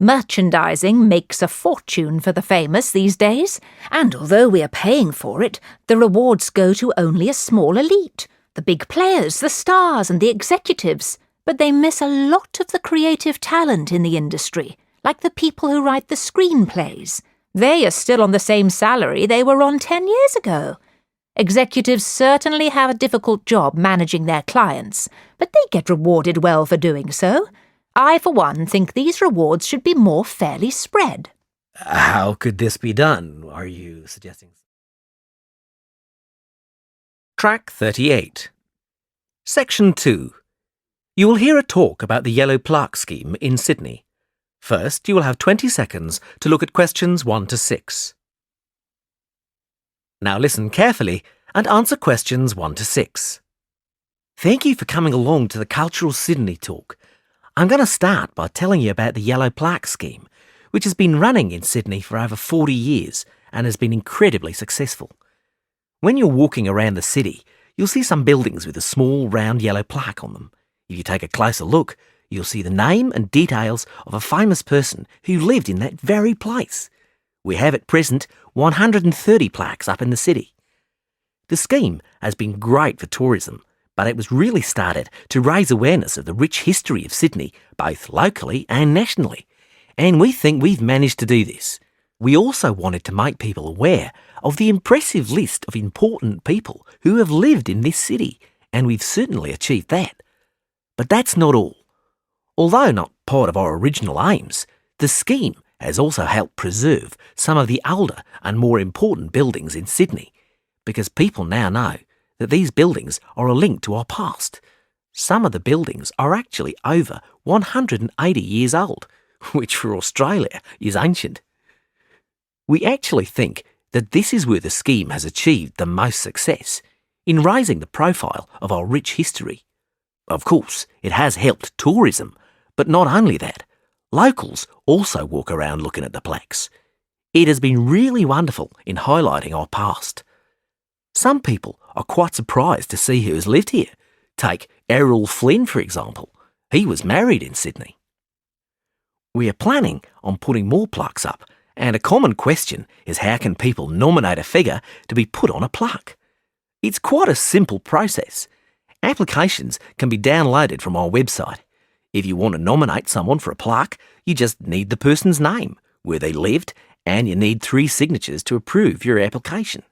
Speaker 4: Merchandising makes a fortune for the famous these days, and although we are paying for it, the rewards go to only a small elite, the big players, the stars and the executives, but they miss a lot of the creative talent in the industry, like the people who write the screenplays. They are still on the same salary they were on 10 years ago. Executives certainly have a difficult job managing their clients, but they get rewarded well for doing so. I, for one, think these rewards should be more fairly spread.
Speaker 1: How could this be done, are you suggesting? Track 38. Section 2. You will hear a talk about the Yellow Plaque Scheme in Sydney. First, you will have 20 seconds to look at questions 1 to 6. Now listen carefully and answer questions 1 to 6. Thank you for coming along to the Cultural Sydney talk. I'm going to start by telling you about the Yellow Plaque Scheme, which has been running in Sydney for over 40 years and has been incredibly successful. When you're walking around the city, you'll see some buildings with a small round yellow plaque on them. If you take a closer look, you'll see the name and details of a famous person who lived in that very place. We have at present 130 plaques up in the city. The scheme has been great for tourism, but it was really started to raise awareness of the rich history of Sydney, both locally and nationally. And we think we've managed to do this. We also wanted to make people aware of the impressive list of important people who have lived in this city, and we've certainly achieved that. But that's not all. Although not part of our original aims, the scheme has also helped preserve some of the older and more important buildings in Sydney, because people now know that these buildings are a link to our past. Some of the buildings are actually over 180 years old, which for Australia is ancient. We actually think that this is where the scheme has achieved the most success, in raising the profile of our rich history. Of course, it has helped tourism, but not only that. Locals also walk around looking at the plaques. It has been really wonderful in highlighting our past. Some people are quite surprised to see who has lived here. Take Enroll Flynn, for example. He was married in Sydney. We are planning on putting more plaques up, and a common question is how can people nominate a figure to be put on a plaque? It's quite a simple process. Applications can be downloaded from our website. If you want to nominate someone for a plaque, you just need the person's name, where they lived, and you need 3 signatures to approve your application.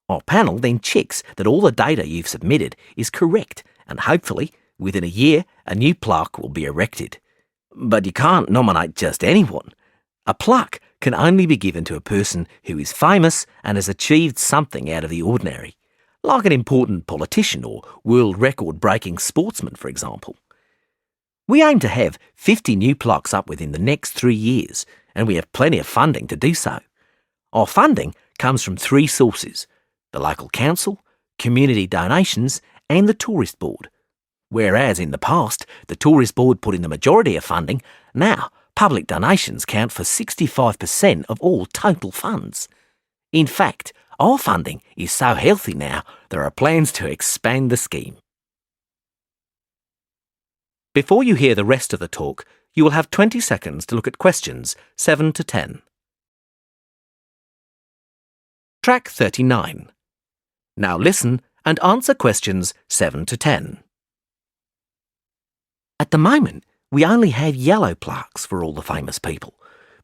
Speaker 1: Our panel then checks that all the data you've submitted is correct, and hopefully, within a year, a new plaque will be erected. But you can't nominate just anyone. A plaque can only be given to a person who is famous and has achieved something out of the ordinary, like an important politician or world record-breaking sportsman, for example. We aim to have 50 new plaques up within the next 3 years, and we have plenty of funding to do so. Our funding comes from 3 sources: the local council, community donations, and the tourist board. Whereas in the past, the Tourist Board put in the majority of funding, now public donations count for 65% of all total funds. In fact, our funding is so healthy now, there are plans to expand the scheme. Before you hear the rest of the talk, you will have 20 seconds to look at questions 7 to 10. Track 39. Now listen and answer questions 7 to 10. At the moment, we only have yellow plaques for all the famous people,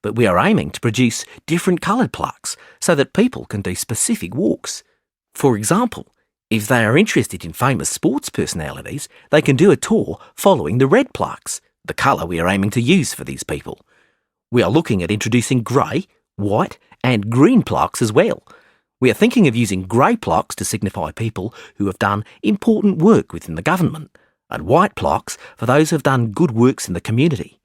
Speaker 1: but we are aiming to produce different coloured plaques so that people can do specific walks. For example, if they are interested in famous sports personalities, they can do a tour following the red plaques, the colour we are aiming to use for these people. We are looking at introducing grey, white and green plaques as well. We are thinking of using grey plaques to signify people who have done important work within the government, and white plaques for those who have done good works in the community.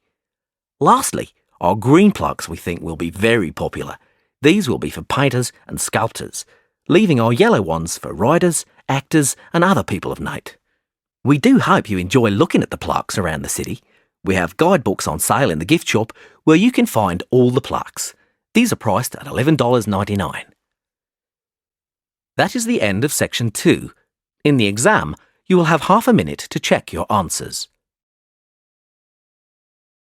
Speaker 1: Lastly, our green plaques we think will be very popular. These will be for painters and sculptors, leaving our yellow ones for writers, actors and other people of note. We do hope you enjoy looking at the plaques around the city. We have guidebooks on sale in the gift shop where you can find all the plaques. These are priced at $11.99. That is the end of section 2. In the exam, you will have half a minute to check your answers.